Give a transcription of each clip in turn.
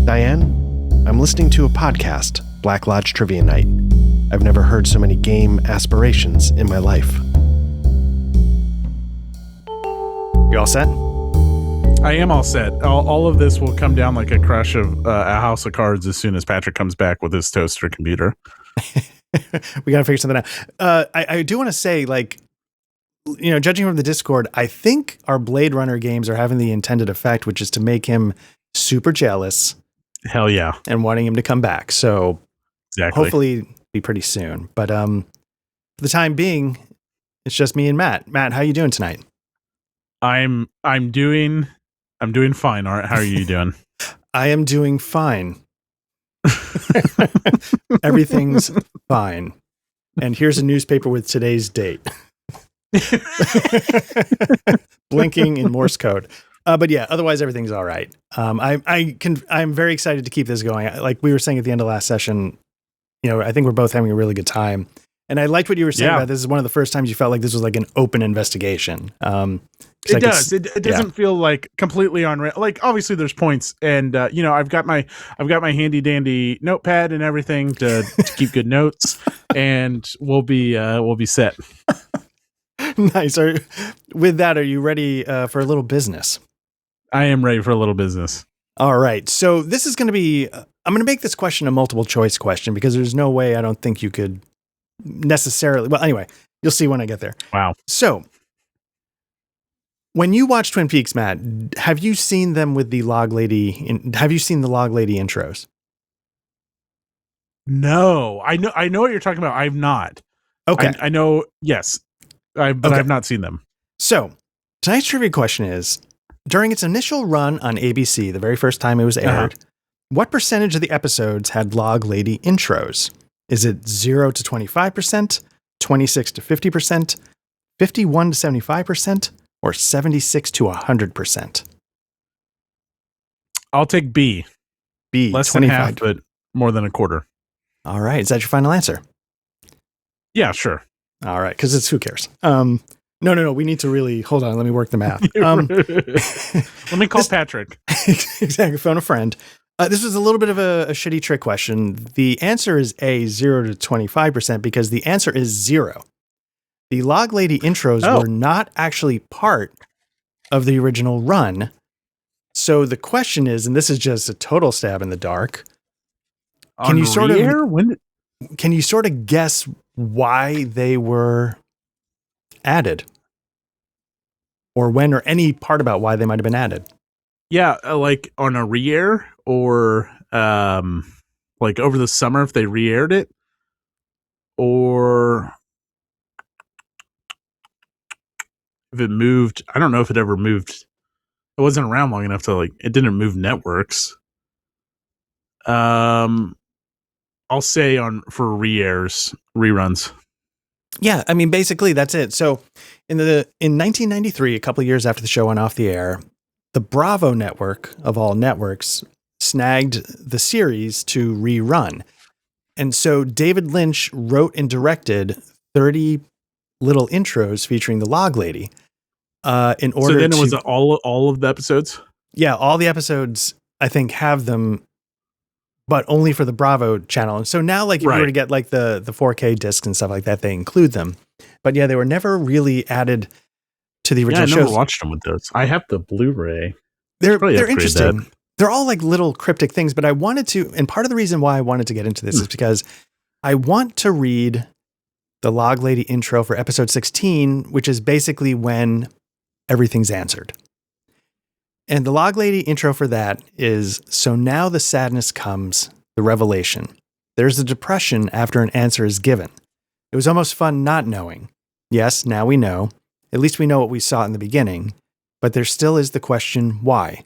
Diane, I'm listening to a podcast, Black Lodge Trivia Night. I've never heard so many game aspirations in my life. You all set? I am all set. All of this will come down like a crush of a house of cards as soon as Patrick comes back with his toaster computer. We got to figure something out. I do want to say, like, you know, judging from the Discord, I think our Blade Runner games are having the intended effect, which is to make him super jealous. Hell yeah. And wanting him to come back. So exactly. Hopefully be pretty soon. But for the time being, it's just me and Matt. Matt, how you doing tonight? I'm doing fine. All right. How are you doing? I am doing fine. Everything's fine. And here's a newspaper with today's date. Blinking in Morse code. But yeah, otherwise everything's all right. I'm very excited to keep this going. Like we were saying at the end of last session, you know, I think we're both having a really good time. And I liked what you were saying about this is one of the first times you felt like this was like an open investigation. It does. It doesn't feel like completely on. Like obviously there's points, and you know I've got my handy dandy notepad and everything to keep good notes, and we'll be set. Nice. With that, are you ready for a little business? I am ready for a little business. All right. So this is going to be. I'm going to make this question a multiple choice question because there's no way I don't think you could necessarily. Well, anyway, you'll see when I get there. Wow. So, when you watch Twin Peaks, Matt, have you seen them with the Log Lady? Have you seen the Log Lady intros? No, I know what you're talking about. I've not. Okay, I know. Yes, but I've not seen them. So tonight's trivia question is: during its initial run on ABC, the very first time it was aired, what percentage of the episodes had Log Lady intros? Is it 0 to 25%, 26 to 50%, 51 to 75%? Or 76 to 100%? I'll take B. B, less than half, but more than a quarter. All right. Is that your final answer? Yeah, sure. All right. Because it's who cares? No. We need to really hold on. Let me work the math. Let me call Patrick. Exactly. Phone a friend. This was a little bit of a shitty trick question. The answer is A, 0 to 25%, because the answer is 0. The Log Lady intros were not actually part of the original run. So the question is, and this is just a total stab in the dark. Can you sort of guess why they were added? Or when, or any part about why they might have been added? Yeah, like on a re-air or like over the summer if they re-aired it, or if it moved. I don't know if it ever moved. It wasn't around long enough to like. It didn't move networks. I'll say for re-airs, reruns. Yeah, I mean, basically that's it. So in 1993, a couple of years after the show went off the air, the Bravo network of all networks snagged the series to rerun. And so David Lynch wrote and directed 30 little intros featuring the Log Lady. In order so then it was all of the episodes? Yeah, all the episodes, I think, have them, but only for the Bravo channel. And so now, like, if you were to get like the 4K discs and stuff like that, they include them. But yeah, they were never really added to the original shows. I never watched them with those. I have the Blu-ray. They're interesting. They're all like little cryptic things, but I wanted to, and part of the reason why I wanted to get into this is because I want to read the Log Lady intro for episode 16, which is basically when everything's answered. And the Log Lady intro for that is, so now the sadness comes, the revelation. There's the depression after an answer is given. It was almost fun not knowing. Yes, now we know. At least we know what we saw in the beginning. But there still is the question, why?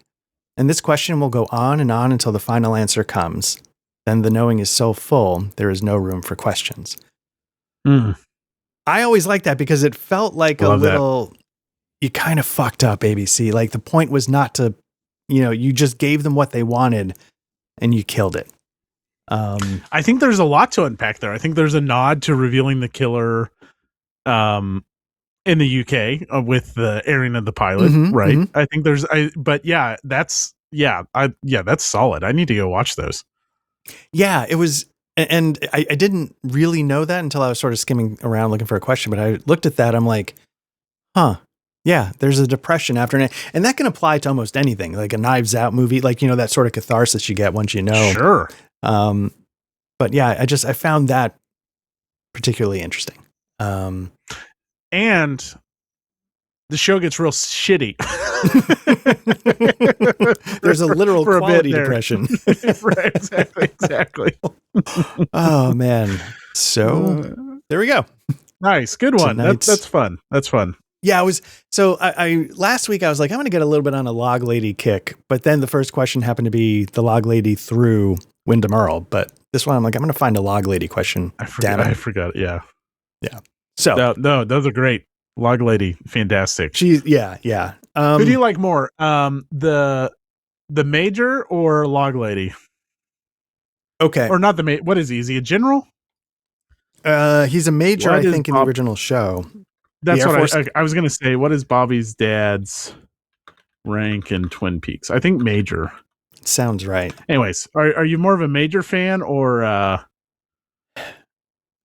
And this question will go on and on until the final answer comes. Then the knowing is so full, there is no room for questions. I always liked that because it felt like you kind of fucked up, ABC. Like the point was not to, you just gave them what they wanted and you killed it. I think there's a lot to unpack there. I think there's a nod to revealing the killer in the UK with the airing of the pilot, right? I think but yeah, that's that's solid. I need to go watch those. Yeah, it was, and I didn't really know that until I was sort of skimming around looking for a question, but I looked at that, I'm like, huh, yeah, there's a depression after it. And that can apply to almost anything, like a Knives Out movie, like, that sort of catharsis you get once you know. Sure. But yeah, I found that particularly interesting. And the show gets real shitty. There's a literal quality depression. Right, exactly. Oh man. So there we go. Nice. Good one. That's fun. That's fun. Yeah, I last week I was like, I'm going to get a little bit on a Log Lady kick, but then the first question happened to be the Log Lady through Wyndham Earl. But this one I'm like, I'm going to find a Log Lady question. I forgot. Yeah. So no, those are great. Log Lady, fantastic. Yeah. Who do you like more? The Major or Log Lady? Okay. Or not the Major. What is he? Is he a general? He's a major, I think, in the original show. That's what I was going to say. What is Bobby's dad's rank in Twin Peaks? I think major. Sounds right. Anyways, are you more of a Major fan or?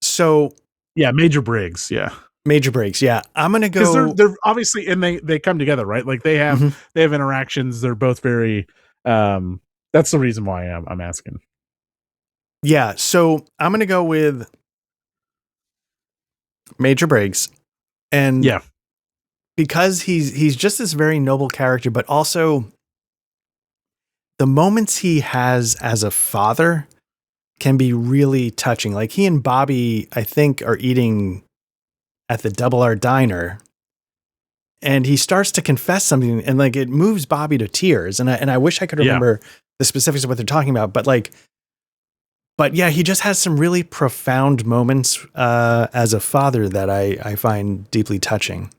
So. Yeah, Major Briggs. Yeah. Major Briggs. Yeah. I'm going to go. Because they're obviously, and they come together, right? Like they have interactions. They're both very, that's the reason why I'm asking. Yeah. So I'm going to go with Major Briggs. And yeah, because he's just this very noble character, but also the moments he has as a father can be really touching. Like he and Bobby, I think, are eating at the Double R Diner, and he starts to confess something, and like it moves Bobby to tears. And I wish I could remember the specifics of what they're talking about, but yeah, he just has some really profound moments as a father that I find deeply touching.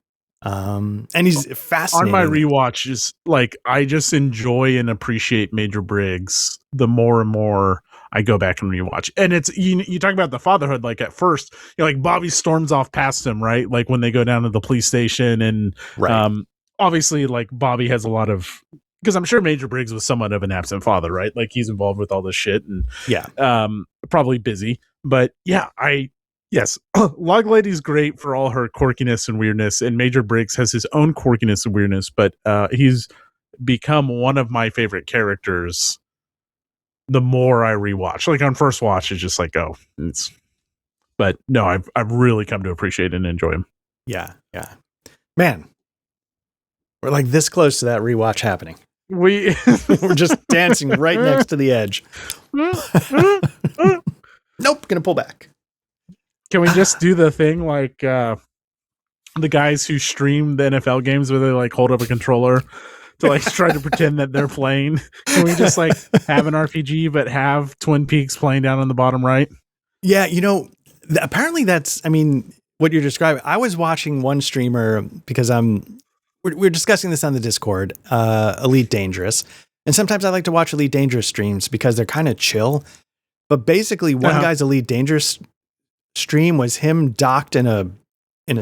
And he's fascinating. On my rewatch, is like I just enjoy and appreciate Major Briggs the more and more I go back and rewatch. And it's you talk about the fatherhood. Like at first, like Bobby storms off past him, right? Like when they go down to the police station, and obviously, like Bobby has a lot of. Because I'm sure Major Briggs was somewhat of an absent father, right? Like he's involved with all this shit and probably busy. But yeah, Log Lady's great for all her quirkiness and weirdness, and Major Briggs has his own quirkiness and weirdness, but he's become one of my favorite characters the more I rewatch. Like on first watch, it's just like, but no, I've really come to appreciate and enjoy him. Yeah. Man, we're like this close to that rewatch happening. We're just dancing right next to the edge. Nope, gonna pull back. Can we just do the thing like the guys who stream the NFL games where they like hold up a controller to like try to pretend that they're playing? Can we just like have an RPG but have Twin Peaks playing down on the bottom right? Yeah, apparently that's, what you're describing. I was watching one streamer because we're discussing this on the Discord, Elite Dangerous. And sometimes I like to watch Elite Dangerous streams because they're kind of chill. But basically one guy's Elite Dangerous stream was him docked in a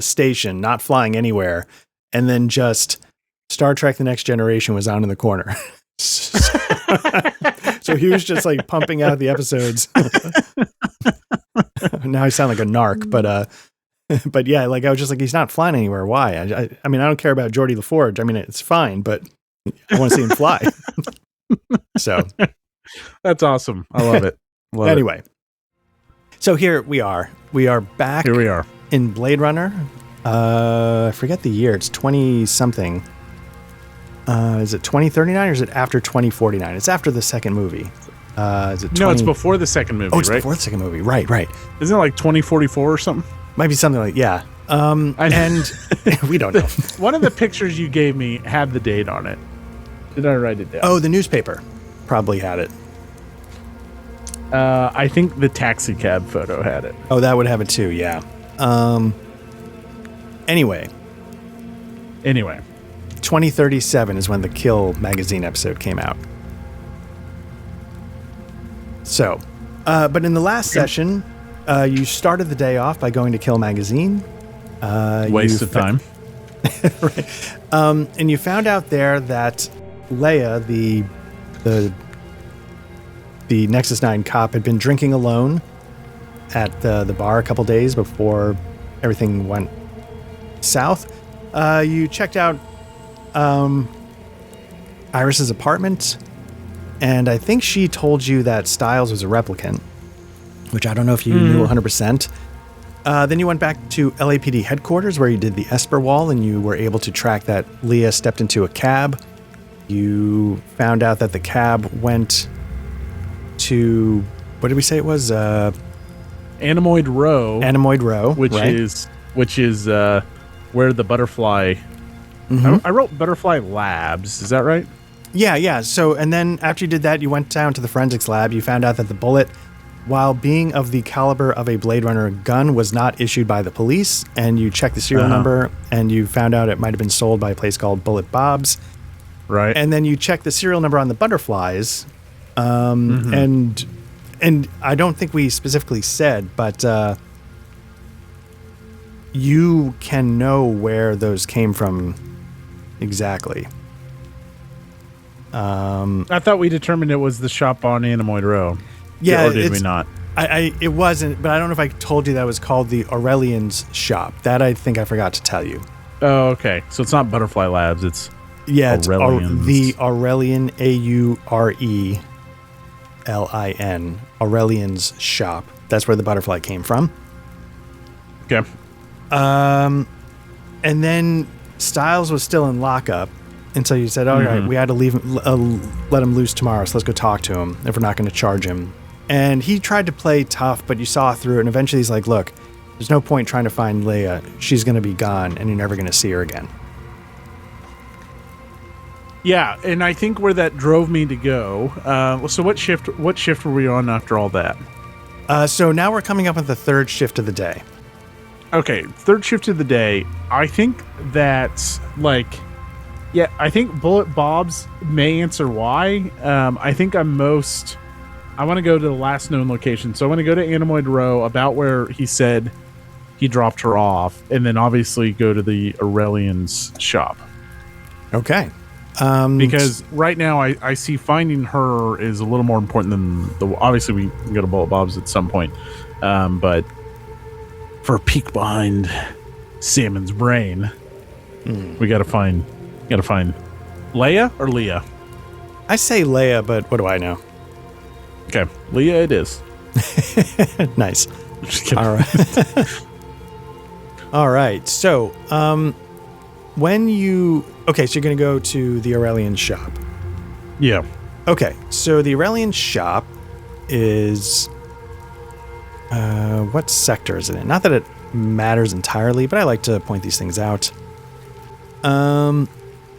station, not flying anywhere. And then just Star Trek The Next Generation was on in the corner. So he was just like pumping out the episodes. Now I sound like a narc, but yeah, like I was just like, he's not flying anywhere. Why? I don't care about Geordie LaForge. it's fine, but I want to see him fly. So that's awesome. I love it. Anyway, so here we are. We are back. Here we are in Blade Runner. I forget the year. It's 20 something. Is it 2039 or is it after 2049? It's after the second movie. Is it 20? No, it's before the second movie. Oh, it's right? Before the second movie. Right. Isn't it like 2044 or something? Might be something like, yeah. And we don't know. One of the pictures you gave me had the date on it. Did I write it down? Oh, the newspaper probably had it. I think the taxi cab photo had it. Oh, that would have it too, yeah. Anyway. 2037 is when the Kill magazine episode came out. So, but in the last session, you started the day off by going to Kill magazine. Waste of time. Right. And you found out there that Leia, the the Nexus 9 cop had been drinking alone at the bar a couple days before everything went south. You checked out Iris's apartment, and I think she told you that Styles was a replicant, which I don't know if you knew 100%. Then you went back to LAPD headquarters where you did the Esper wall, and you were able to track that Leah stepped into a cab. You found out that the cab went to, what did we say it was? Anemoid Row. Anemoid Row, which is where the butterfly. I wrote Butterfly Labs. Is that right? Yeah. So, and then after you did that, you went down to the forensics lab. You found out that the bullet, while being of the caliber of a Blade Runner gun, was not issued by the police. And you checked the serial number, and you found out it might have been sold by a place called Bullet Bob's. Right. And then you checked the serial number on the butterflies. And I don't think we specifically said, but you can know where those came from exactly. I thought we determined it was the shop on Anemoid Row. Yeah, or did we not? It wasn't, but I don't know if I told you that was called the Aurelian's shop. That I think I forgot to tell you. Oh, okay. So it's not Butterfly Labs. It's it's Aurelian's. The Aurelian, Aurelin, Aurelian's shop. That's where the butterfly came from. Okay. And then Styles was still in lockup until you said, all right, we had to leave him, let him loose tomorrow, so let's go talk to him if we're not going to charge him. And he tried to play tough, but you saw through it, and eventually he's like, look, there's no point trying to find Leia. She's going to be gone, and you're never going to see her again. Yeah, and I think where that drove me to go. So what shift were we on after all that? So now we're coming up with the third shift of the day. Okay, third shift of the day. I think that's I think Bullet Bob's may answer why. I think I want to go to the last known location. So I want to go to Anemoid Row, about where he said he dropped her off, and then obviously go to the Aurelian's shop. Okay. Because right now I see finding her is a little more important than obviously we can go to Bullet Bob's at some point. But for a peek behind Salmon's brain, we got to find Leia or Leah? I say Leia, but what do I know? Okay, Leah it is. Nice. All right. All right. So, so you're going to go to the Aurelian shop. Yeah. Okay. So the Aurelian shop is, what sector is it in? Not that it matters entirely, but I like to point these things out. I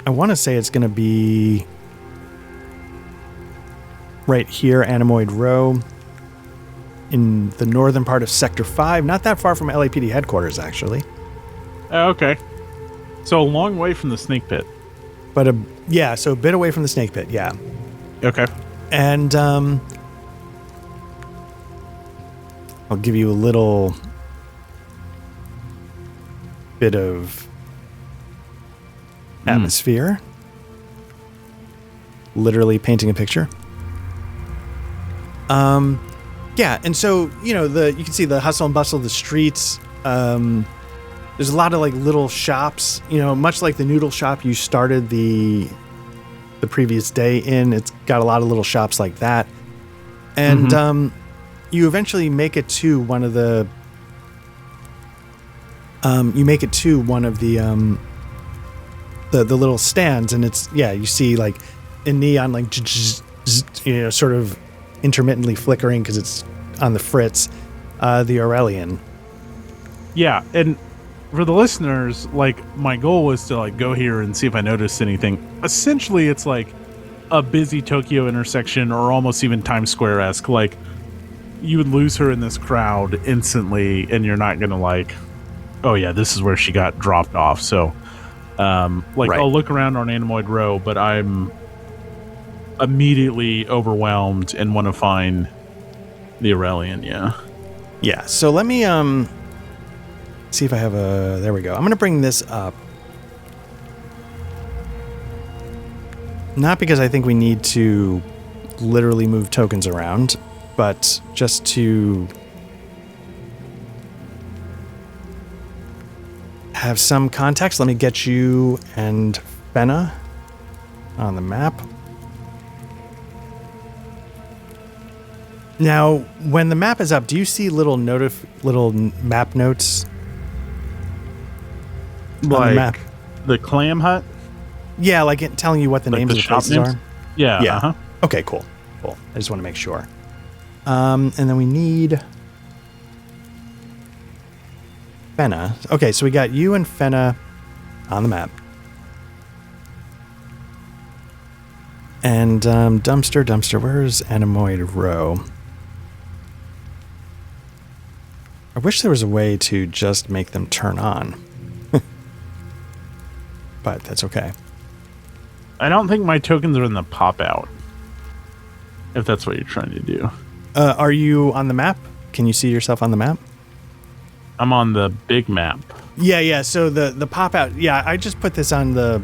want to say it's going to be right here, Anemoid Row, in the northern part of Sector 5, not that far from LAPD headquarters, actually. Okay. So a long way from the snake pit. But so a bit away from the snake pit, yeah. Okay. And I'll give you a little bit of atmosphere. Literally painting a picture. Yeah, and so, you can see the hustle and bustle of the streets. There's a lot of little shops, much like the noodle shop you started the previous day in. It's got a lot of little shops like that. And you eventually make it to one of the little stands, and it's you see in neon sort of intermittently flickering because it's on the fritz, the Aurelian. Yeah, and for the listeners, my goal was to go here and see if I noticed anything. Essentially, it's a busy Tokyo intersection, or almost even Times Square-esque. You would lose her in this crowd instantly, and you're not gonna oh yeah, this is where she got dropped off. So, right. I'll look around on Anemoid Row, but I'm immediately overwhelmed and want to find the Aurelian. Yeah. So let me see if I have there we go. I'm going to bring this up. Not because I think we need to literally move tokens around, but just to have some context. Let me get you and Fenna on the map. Now, when the map is up, do you see little map notes on the map? The clam hut? Yeah, like it telling you what the names of the places are? Yeah. Yeah. Okay, cool. I just want to make sure. And then we need Fenna. Okay, so we got you and Fenna on the map. And dumpster, where's Anemoid Row? I wish there was a way to just make them turn on. But that's okay. I don't think my tokens are in the pop out. If that's what you're trying to do. Are you on the map? Can you see yourself on the map? I'm on the big map. Yeah. So the pop out. Yeah, I just put this on the.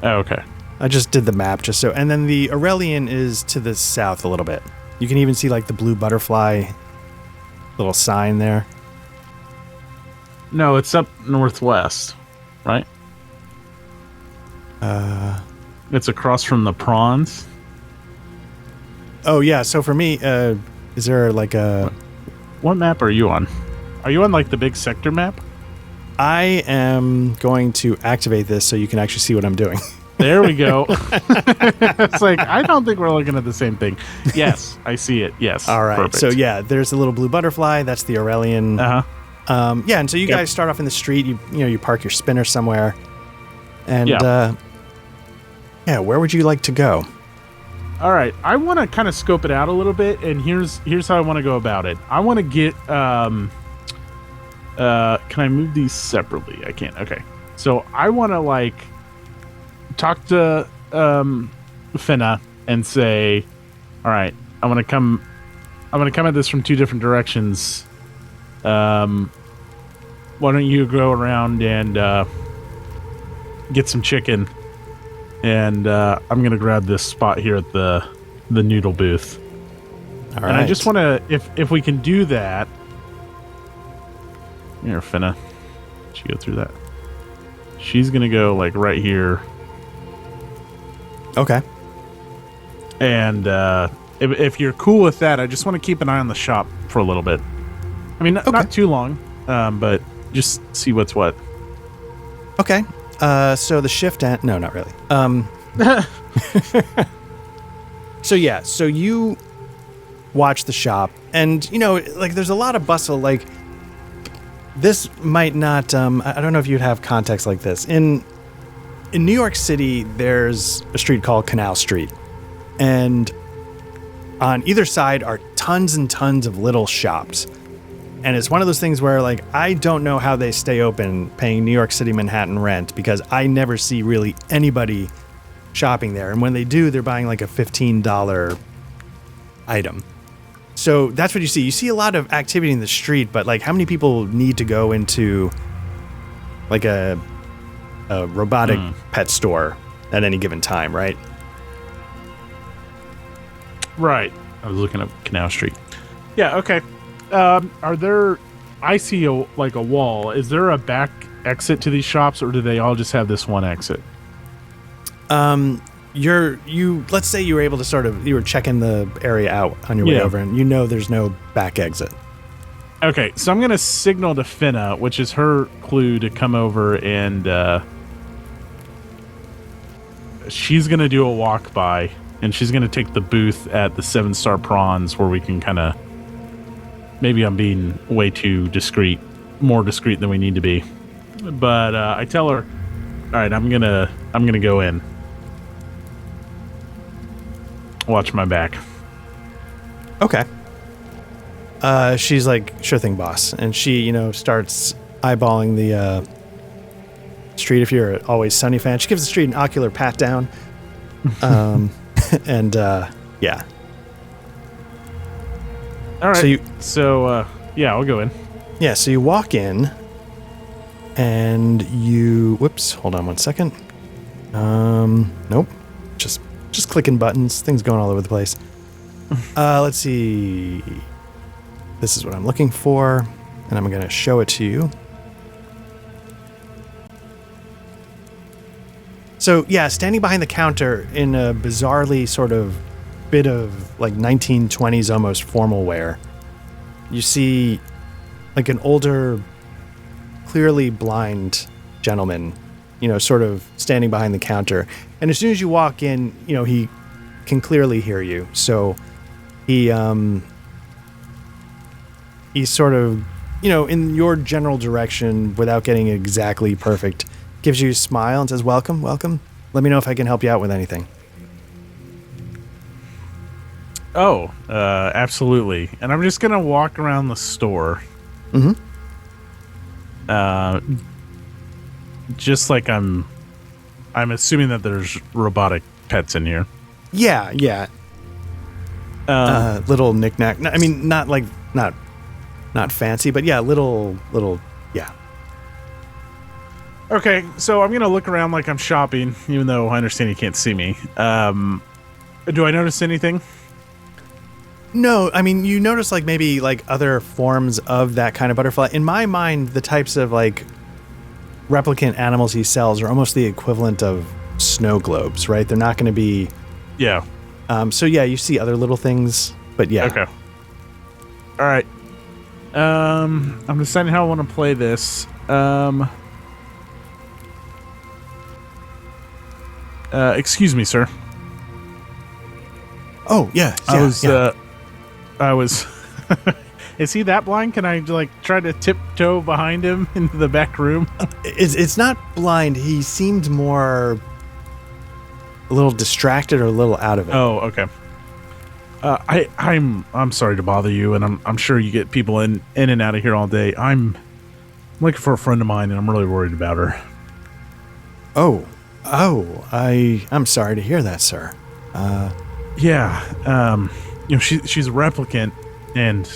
Oh, okay. I just did the map just so. And then the Aurelian is to the south a little bit. You can even see like the blue butterfly little sign there. No, it's up northwest, right? It's across from the prawns. Oh yeah, so for me, is there like a... What map are you on? Are you on like the big sector map? I am going to activate this so you can actually see what I'm doing. There we go. It's like, I don't think we're looking at the same thing. Yes, I see it. Yes. All right. Perfect. So yeah, there's a little blue butterfly. That's the Aurelian. Uh-huh. Yeah, and so you guys start off in the street. You park your spinner somewhere. And yeah, where would you like to go? All right, I want to kind of scope it out a little bit, and here's how I want to go about it. I want to get can I move these separately? I can't. Okay. So I want to like talk to Fenna and say, all right, I'm going to come at this from two different directions. Why don't you go around and get some chicken? And I'm going to grab this spot here at the noodle booth. All right. And I just want to, if we can do that. Here, Fenna. She go through that. She's going to go like right here. Okay. And if you're cool with that, I just want to keep an eye on the shop for a little bit. I mean, not too long, but just see what's what. Okay. So the shift no, not really. So yeah, so you watch the shop, and like there's a lot of bustle. Like this might not. I don't know if you'd have context like this in New York City. There's a street called Canal Street, and on either side are tons and tons of little shops. And it's one of those things where, like, I don't know how they stay open paying New York City Manhattan rent, because I never see really anybody shopping there. And when they do, they're buying like a $15 item. So that's what you see. You see a lot of activity in the street, but like how many people need to go into like a robotic pet store at any given time, right? Right. I was looking up Canal Street. Yeah, okay. Are there... I see a wall. Is there a back exit to these shops, or do they all just have this one exit? Let's say you were able to you were checking the area out on your way over, and there's no back exit. Okay, so I'm going to signal to Fenna, which is her clue to come over, and she's going to do a walk by, and she's going to take the booth at the 7-Star Prawns, where we can kind of... Maybe I'm being way too discreet, more discreet than we need to be. But I tell her, all right, I'm gonna go in. Watch my back. Okay. She's like, sure thing, boss. And she, starts eyeballing the street. If you're an Always Sunny fan, she gives the street an ocular pat down. And yeah. All right. So I'll go in. Yeah, so you walk in, and you... Whoops, hold on one second. Nope. just clicking buttons, things going all over the place. Let's see. This is what I'm looking for, and I'm going to show it to you. So, yeah, standing behind the counter in a bizarrely sort of bit of like 1920s almost formal wear, you see like an older, clearly blind gentleman, sort of standing behind the counter. And as soon as you walk in, he can clearly hear you. So he's sort of, in your general direction without getting exactly perfect, gives you a smile and says, welcome. Let me know if I can help you out with anything. Oh, absolutely. And I'm just going to walk around the store. Mm-hmm. Just like I'm assuming that there's robotic pets in here. Yeah. Little knick-knack. I mean, not fancy, but yeah, little, yeah. Okay, so I'm going to look around like I'm shopping, even though I understand you can't see me. Do I notice anything? No, I mean, you notice like maybe like other forms of that kind of butterfly. In my mind, the types of like replicant animals he sells are almost the equivalent of snow globes, right? They're not going to be... Yeah. So yeah, you see other little things, but yeah. Okay. All right. I'm deciding how I want to play this. Excuse me, sir. Oh, yeah. I was Is he that blind? Can I like try to tiptoe behind him into the back room? It's not blind. He seemed more a little distracted or a little out of it. Oh, okay. I'm sorry to bother you, and I'm sure you get people in and out of here all day. I'm looking for a friend of mine, and I'm really worried about her. I'm sorry to hear that, sir. Yeah. She's a replicant, and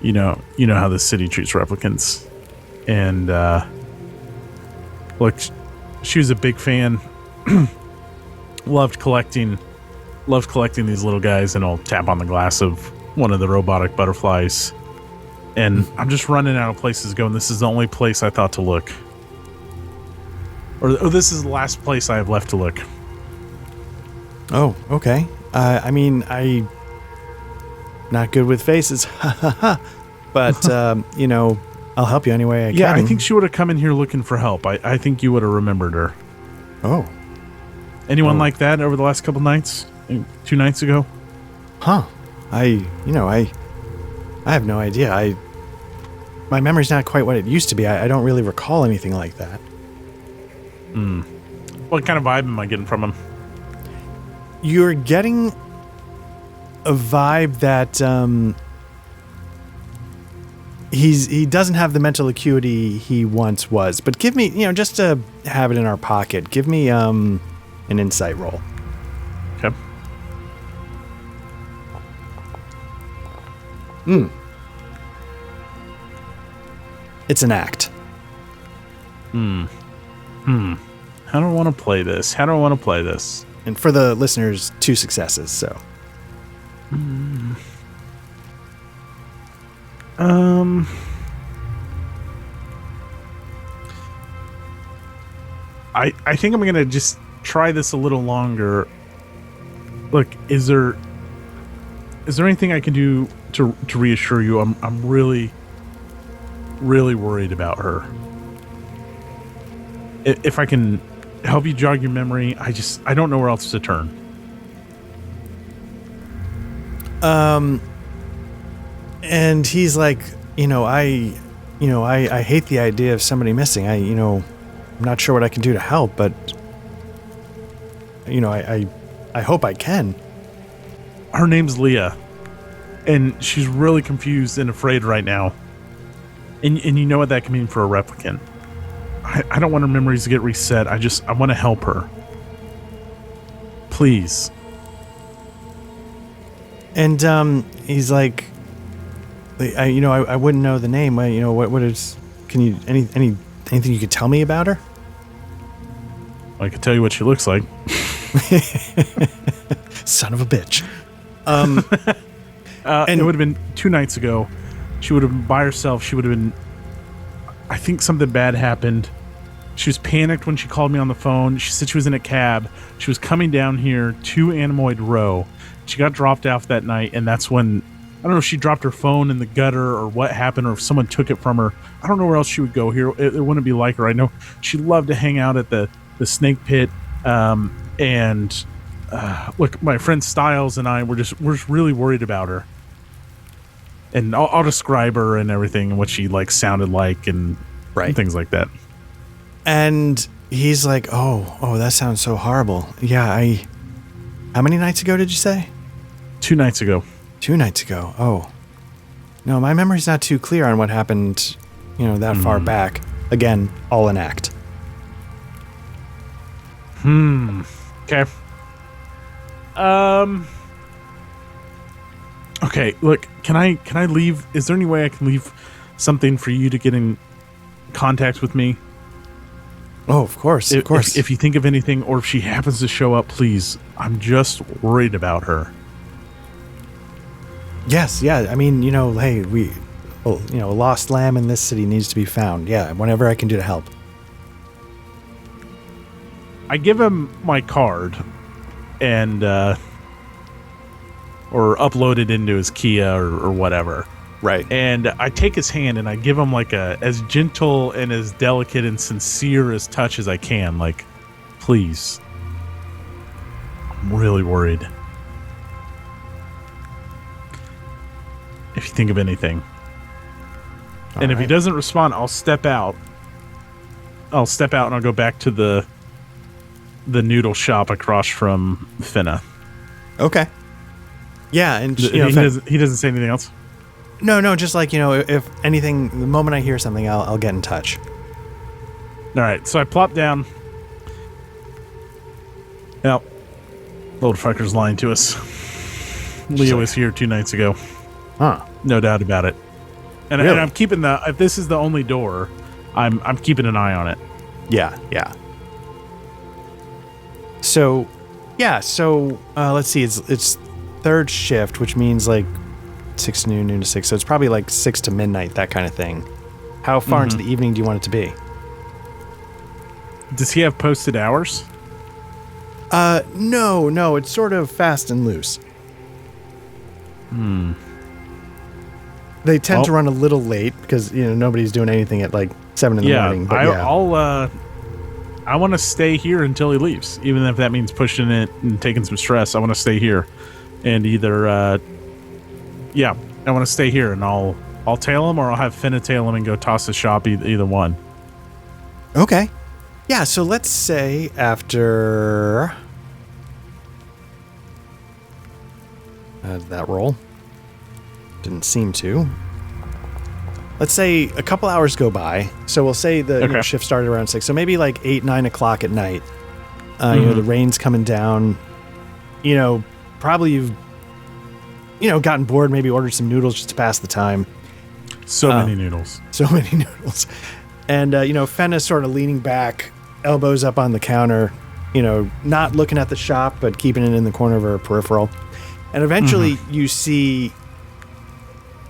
you know how the city treats replicants, and look, she was a big fan. loved collecting these little guys, and I'll tap on the glass of one of the robotic butterflies, and I'm just running out of places to go, and this is the only place I thought to look, or this is the last place I have left to look. Oh, okay. I mean, I not good with faces, but I'll help you any way I can. Yeah, I think she would have come in here looking for help. I think you would have remembered her. Oh. Anyone like that over the last couple nights? 2 nights ago? Huh. I have no idea. My memory's not quite what it used to be. I don't really recall anything like that. What kind of vibe am I getting from him? You're getting a vibe that he doesn't have the mental acuity he once was. But give me, just to have it in our pocket, give me an insight roll. Okay. It's an act. How do I want to play this? And for the listeners, 2 successes, so. I think I'm going to just try this a little longer. Look, is there anything I can do to reassure you? I'm really, really worried about her. If I can help you jog your memory, I don't know where else to turn. And he's like, I hate the idea of somebody missing. I'm not sure what I can do to help, but I hope I can. Her name's Leah, and she's really confused and afraid right now. And you know what that can mean for a replicant. I don't want her memories to get reset. I want to help her. Please. And he's like, I wouldn't know the name. What is? Can you anything you could tell me about her? I could tell you what she looks like. Son of a bitch. And it would have been 2 nights ago. She would have been by herself. She would have been, I think something bad happened. She was panicked when she called me on the phone. She said she was in a cab. She was coming down here to Anemoid Row. She got dropped off that night, and that's when, I don't know if she dropped her phone in the gutter or what happened, or if someone took it from her. I don't know where else she would go here. It wouldn't be like her. I know she loved to hang out at the snake pit. Look, my friend Styles and I we're just really worried about her. And I'll describe her and everything and what she like sounded like and things like that. And he's like, oh, that sounds so horrible. Yeah, how many nights ago did you say? 2 nights ago. 2 nights ago. Oh. No, my memory's not too clear on what happened, that far back. Again, all an act. Okay. Okay, look, can I leave? Is there any way I can leave something for you to get in contact with me? Oh, of course. If you think of anything, or if she happens to show up, please. I'm just worried about her. Yes, yeah. I mean, hey, a lost lamb in this city needs to be found. Yeah, whatever I can do to help. I give him my card and or upload it into his Kia or whatever. Right. And I take his hand and I give him like as gentle and as delicate and sincere as touch as I can. Like, please. I'm really worried. If you think of anything. And if he doesn't respond, I'll step out. And I'll go back to the noodle shop across from Finna. Okay. Yeah, and he doesn't say anything else. No, just like, if anything, the moment I hear something, I'll get in touch. All right, so I plop down. Now, old fucker's lying to us. Leo was here 2 nights ago. Huh? No doubt about it. And, really? And I'm keeping if this is the only door, I'm keeping an eye on it. Yeah. So, let's see. It's third shift, which means like 6 to noon to 6. So it's probably like 6 to midnight, that kind of thing. How far into the evening do you want it to be? Does he have posted hours? No. It's sort of fast and loose. They tend to run a little late because, nobody's doing anything at like 7 in the morning. But I want to stay here until he leaves, even if that means pushing it and taking some stress. I want to stay here, and either, I want to stay here, and I'll tail him, or I'll have Finna tail him and go toss the shop. Either one. Okay. Yeah. So let's say after did that roll? Didn't seem to. Let's say a couple hours go by. So we'll say the shift started around 6. So maybe like 8, 9 o'clock at night. The rain's coming down. Probably you've, gotten bored, maybe ordered some noodles just to pass the time. So many noodles. And, Fenna's sort of leaning back, elbows up on the counter, not looking at the shop, but keeping it in the corner of her peripheral. And eventually you see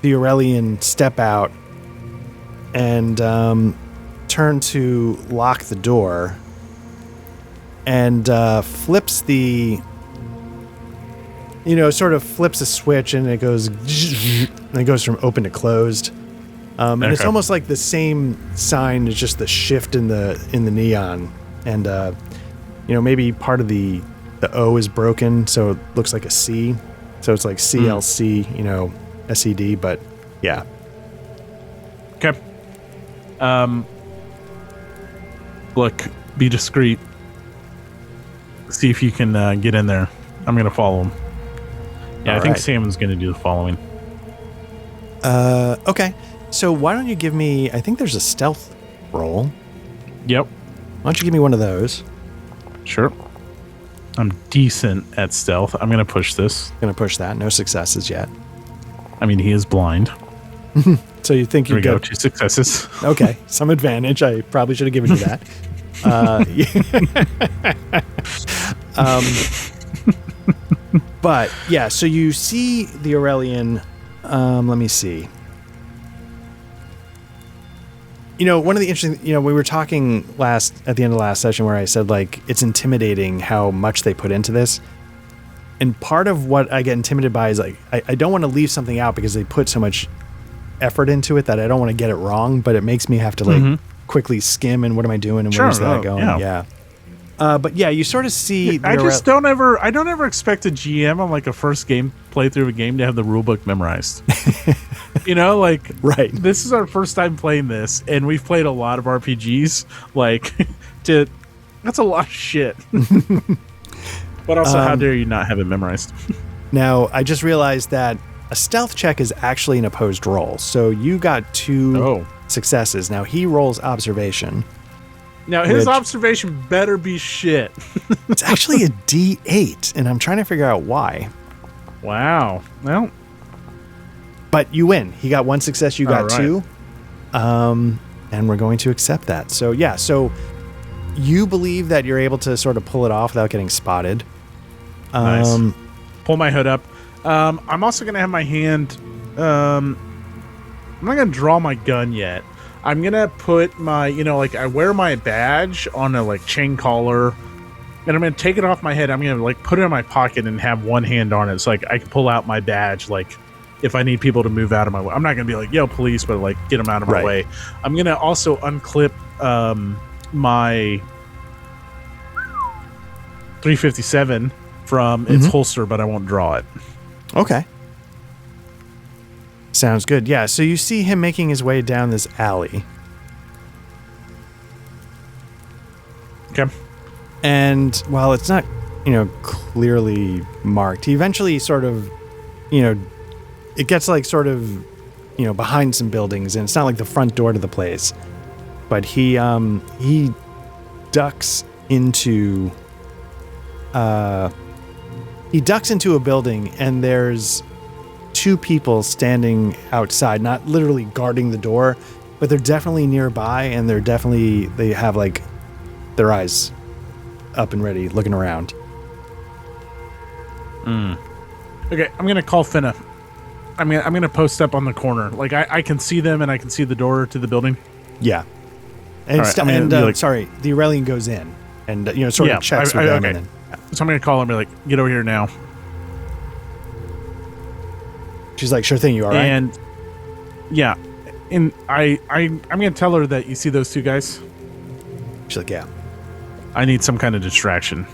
the Aurelian step out and turn to lock the door and flips the, sort of flips a switch and it goes from open to closed. And it's almost like the same sign as just the shift in the neon. And, maybe part of the O is broken, so it looks like a C. So it's like CLC, SED, but yeah. Okay. Look, be discreet. See if you can get in there. I'm going to follow him. Yeah, I think Salmon's going to do the following. Okay. So why don't you give me, I think there's a stealth roll. Yep. Why don't you give me one of those? Sure. I'm decent at stealth. I'm going to push this. Going to push that. No successes yet. I mean, he is blind. So you think you go 2 successes? Okay, some advantage. I probably should have given you that. But yeah, so you see the Aurelian. Let me see. One of the interesting, we were talking at the end of the last session where I said, like, it's intimidating how much they put into this. And part of what I get intimidated by is, like, I don't want to leave something out because they put so much effort into it that I don't want to get it wrong, but it makes me have to, like, quickly skim and what am I doing and where's that going? Yeah. But yeah, you sort of see. I don't ever expect a GM on like a first game playthrough of a game to have the rulebook memorized. Right. This is our first time playing this, and we've played a lot of RPGs. Like, that's a lot of shit. But also, how dare you not have it memorized? Now, I just realized that a stealth check is actually an opposed roll. So you got 2 successes. Now he rolls observation. Now, his observation better be shit. It's actually a D8, and I'm trying to figure out why. Wow. Well. But you win. He got 1 success, you got 2. And we're going to accept that. So, yeah. So, you believe that you're able to sort of pull it off without getting spotted. Nice. Pull my hood up. I'm also going to have my hand... I'm not going to draw my gun yet. I'm going to put my, I wear my badge on a, chain collar, and I'm going to take it off my head. I'm going to, put it in my pocket and have one hand on it so, I can pull out my badge, if I need people to move out of my way. I'm not going to be like, yo, police, but, get them out of my way. I'm going to also unclip my 357 from its holster, but I won't draw it. Okay. Sounds good. Yeah, so you see him making his way down this alley. Okay. And while it's not, clearly marked, he eventually sort of, it gets behind some buildings, and it's not like the front door to the place. But he ducks into a building, and there's 2 people standing outside, not literally guarding the door, but they're definitely nearby, and they have their eyes up and ready, looking around. Okay, I'm gonna call Finna. I'm gonna post up on the corner. I can see them, and I can see the door to the building. Yeah, and right, sorry, the Aurelian goes in and sort of checks with them. Okay. And then, So I'm gonna call him and be like, get over here now. She's like, sure thing, you all right? And yeah, and I'm gonna tell her that you see those 2 guys. She's like, yeah. I need some kind of distraction.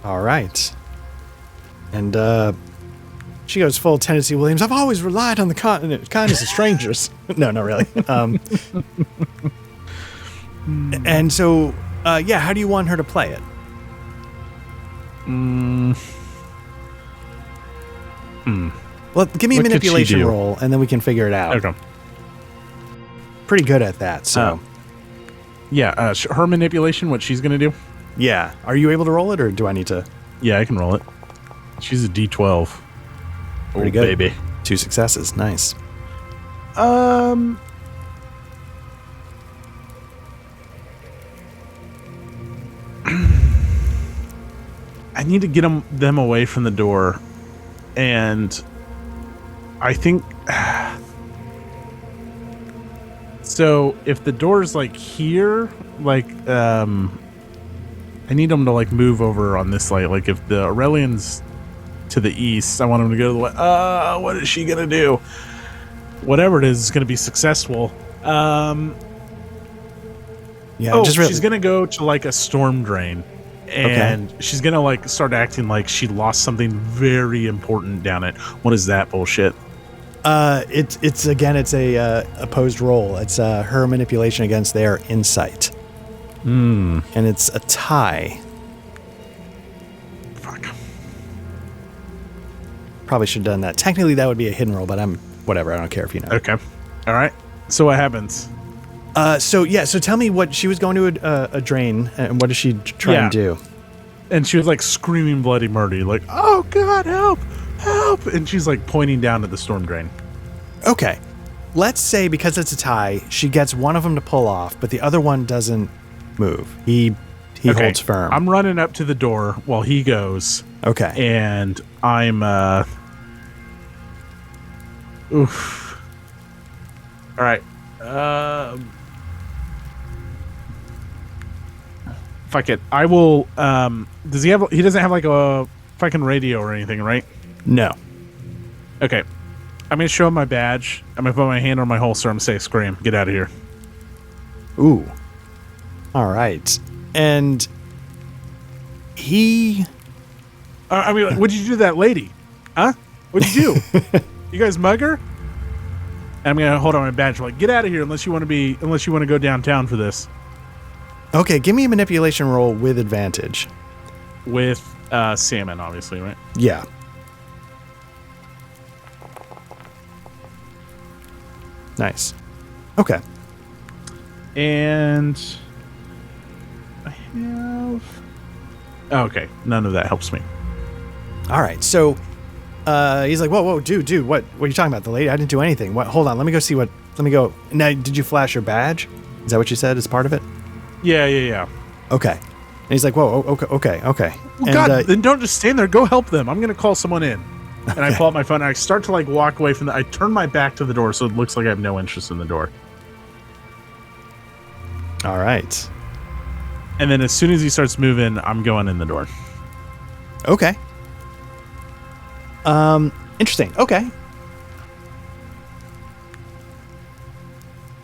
All right. And she goes full Tennessee Williams. I've always relied on the kindness of strangers. No, not really. And so, how do you want her to play it? Well, give me a manipulation roll, and then we can figure it out. Okay. Pretty good at that, so. Her manipulation, what she's going to do? Yeah. Are you able to roll it, or do I need to? Yeah, I can roll it. She's a D12. Pretty good. Baby. 2 successes. Nice. I need to get them away from the door, and I think so. If the door's here, I need them to move over on this light. If the Aurelian's to the east, I want them to go to the west. What is she gonna do? Whatever it is gonna be successful. She's gonna go to a storm drain. And she's gonna start acting like she lost something very important down it. What is that bullshit? It's a opposed roll. It's her manipulation against their insight. And it's a tie. Fuck. Probably should have done that. Technically, that would be a hidden roll, but whatever. I don't care if you know. Okay. All right. So what happens? So tell me what she was going to a drain, and what does she try and do? And she was screaming bloody murder, oh God, help! And she's pointing down at the storm drain. Okay, let's say because it's a tie, she gets one of them to pull off, but the other one doesn't move. He He holds firm. I'm running up to the door while he goes. Okay. And I'm oof. All right. Fuck it. I will does he doesn't have like a fucking radio or anything, right? No. Okay. I'm gonna show him my badge. I'm gonna put my hand on my holster. I'm gonna say, "Scream, get out of here." Ooh. All right. And he... I mean, what'd you do to that lady? Huh? What'd you do? You guys mug her? And I'm gonna hold on my badge. Like, get out of here unless you want to go downtown for this. Okay, give me a manipulation roll with advantage. With salmon, obviously, right? Yeah. Nice. Okay. And I have... Okay, none of that helps me. All right, so he's like, whoa, dude, what are you talking about? The lady? I didn't do anything. What? Hold on, let me go. Now, did you flash your badge? Is that what you said as part of it? Yeah. Okay. And he's like, whoa, okay. Well, and, God, then don't just stand there. Go help them. I'm going to call someone in. And I pull out my phone and I start to like walk away from I turn my back to the door so it looks like I have no interest in the door. All right. And then as soon as he starts moving, I'm going in the door. Okay. Interesting. Okay.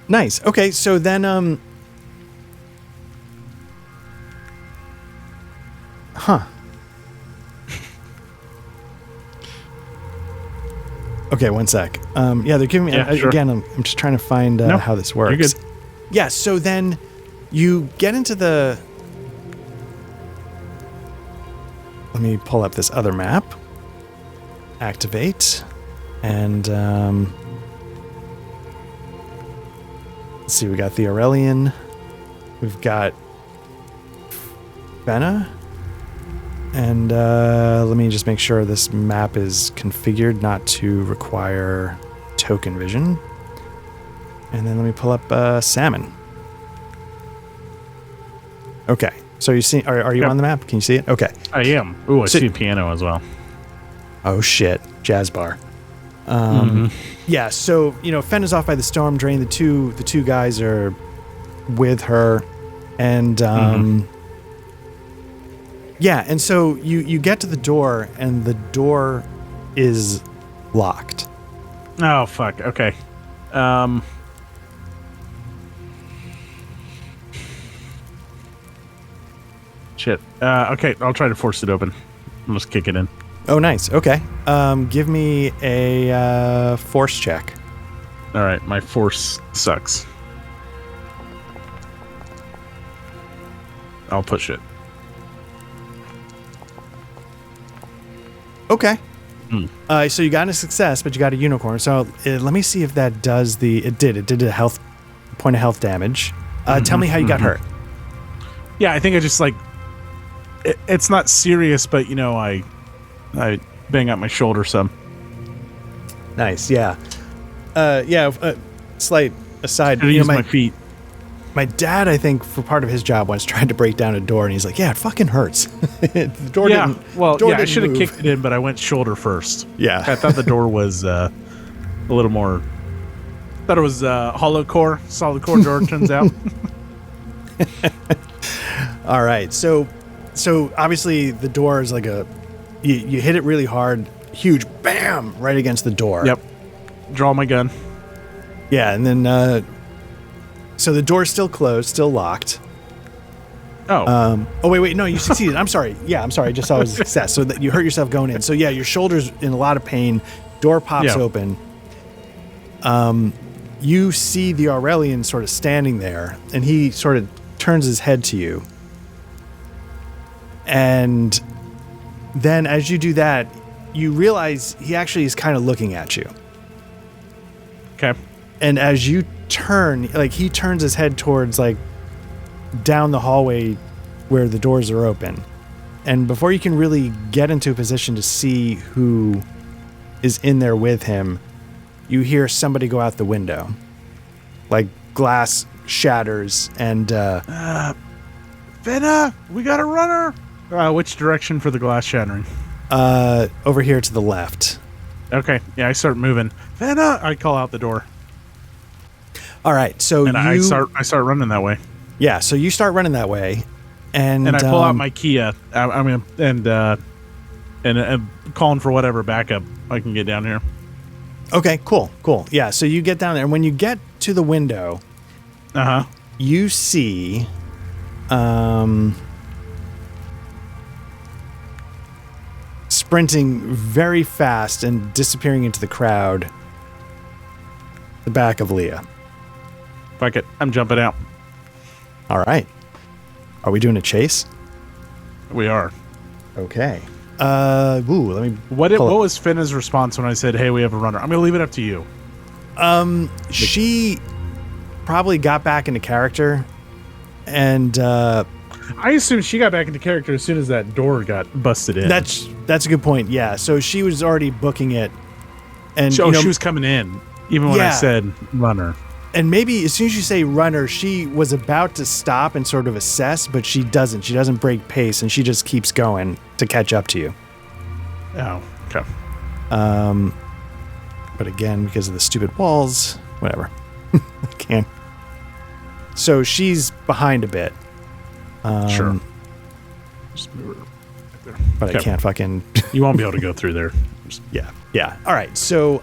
Nice. Okay, so then Okay, one sec. Yeah, they're giving me sure. again. I'm just trying to find how this works. You're good. Yeah, so then you get into the... Let me pull up this other map. Activate. And let's see, we got the Aurelian. We've got Fenna. And let me just make sure this map is configured not to require token vision. And then let me pull up Salmon. Okay. So you see, are you on the map? Can you see it? Okay. I am. Ooh, I see a piano as well. Oh shit. Jazz bar. Yeah, so Fenna's off by the storm drain. The two guys are with her. And yeah, and so you get to the door and the door is locked. Oh fuck. Okay. Shit. Okay, I'll try to force it open. I'll just kick it in. Oh, nice. Okay. Give me a force check. All right, my force sucks. I'll push it. Okay. So you got a success, but you got a unicorn. So let me see if that does it did a health point of health damage. Tell me how you got hurt. Yeah, I think I just it's not serious, but I bang out my shoulder some. Nice. Yeah. Slight aside. My feet. My dad, I think, for part of his job, once tried to break down a door, and he's like, "Yeah, it fucking hurts." The door didn't. Well, I should have kicked it in, but I went shoulder first. Yeah, I thought the door was a little more. Thought it was hollow core, solid core door. Turns out. All right, so obviously the door is like you hit it really hard, huge, bam, right against the door. Yep. Draw my gun. Yeah, and then so the door's still closed, still locked. Oh. Wait, no, you succeeded. I'm sorry. Yeah, I'm sorry. I just saw it was a success. So that you hurt yourself going in. So yeah, your shoulder's in a lot of pain. Door pops open. You see the Aurelian sort of standing there, and he sort of turns his head to you. And then as you do that, you realize he actually is kind of looking at you. Okay. And as you turn, he turns his head towards down the hallway where the doors are open. And before you can really get into a position to see who is in there with him, you hear somebody go out the window. Glass shatters and Fenna, we got a runner. Which direction for the glass shattering? Over here to the left. Okay. Yeah, I start moving. Fenna, I call out the door. All right. So I start running that way. Yeah. So you start running that way, and I pull out my Kia. And calling for whatever backup I can get down here. Okay. Cool. Yeah. So you get down there, and when you get to the window, you see, sprinting very fast and disappearing into the crowd, the back of Leah. Fuck it. I'm jumping out. All right. Are we doing a chase? We are. Okay. Let me. What was Fenna's response when I said, "Hey, we have a runner"? I'm gonna leave it up to you. She probably got back into character, and I assume she got back into character as soon as that door got busted in. That's a good point. Yeah. So she was already booking it, and she was coming in even when I said runner. And maybe as soon as you say runner, she was about to stop and sort of assess, but she doesn't. She doesn't break pace, and she just keeps going to catch up to you. Oh, okay. But again, because of the stupid walls, whatever. I can't. So she's behind a bit. Sure. Just move her right there. But I can't fucking... You won't be able to go through there. Yeah. All right. So,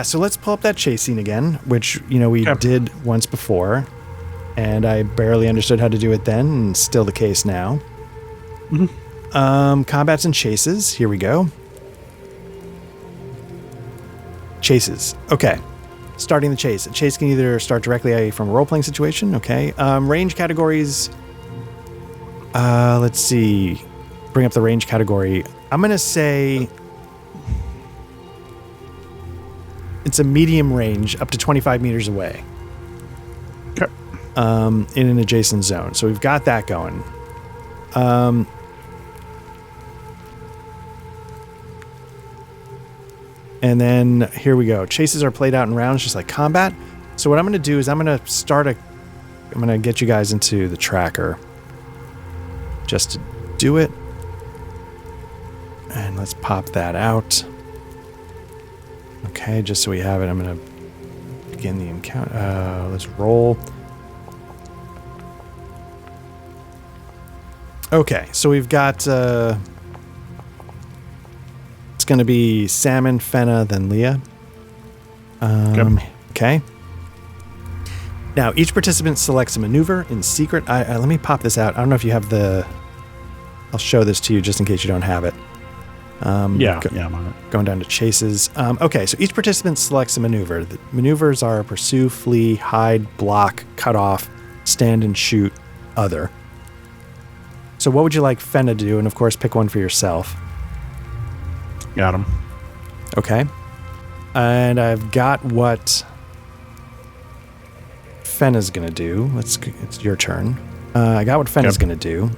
so let's pull up that chase scene again, which, we did once before, and I barely understood how to do it then, and still the case now. Mm-hmm. Combats and chases. Here we go. Chases. Okay. Starting the chase. A chase can either start directly from a role-playing situation. Okay. Range categories. Let's see. Bring up the range category. I'm going to say it's a medium range up to 25 meters away. Okay. In an adjacent zone. So we've got that going. And then here we go. Chases are played out in rounds just like combat. So what I'm going to do is I'm going to get you guys into the tracker just to do it. And let's pop that out. Okay, just so we have it, I'm going to begin the encounter. Let's roll. Okay, so we've got... it's going to be Salmon, Fenna, then Leah. Okay. Now, each participant selects a maneuver in secret. Let me pop this out. I don't know if you have the... I'll show this to you just in case you don't have it. I'm on it. Going down to chases. Okay, so each participant selects a maneuver. The maneuvers are pursue, flee, hide, block, cut off, stand and shoot, other. So what would you like Fenna to do? And of course, pick one for yourself. Got him. Okay. And I've got what Fenna's going to do. It's your turn. I got what Fenna's going to do.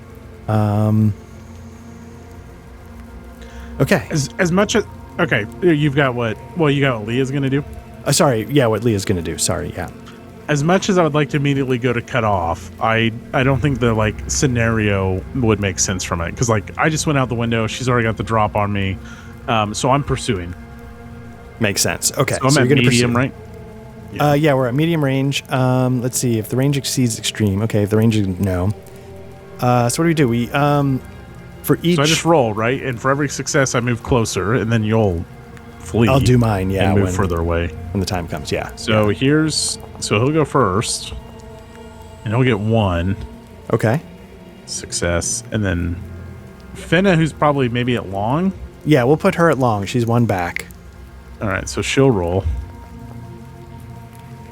Okay. As much as... Okay, you've got what... Well, you got what Leah's going to do? Sorry, yeah, what Leah's going to do. Sorry, yeah. As much as I would like to immediately go to cut off, I don't think the, scenario would make sense from it. Because, I just went out the window. She's already got the drop on me. So I'm pursuing. Makes sense. Okay. So I'm at medium, right? Yeah, we're at medium range. Let's see. If the range exceeds extreme. Okay, if the range is... No. So what do we do? We... For each... So I just roll, right? And for every success, I move closer, and then you'll flee. I'll do mine, yeah. And move further away. When the time comes, yeah. So So he'll go first, and he'll get 1. Okay. Success. And then Fenna, who's probably maybe at long. Yeah, we'll put her at long. She's 1 back. All right, so she'll roll.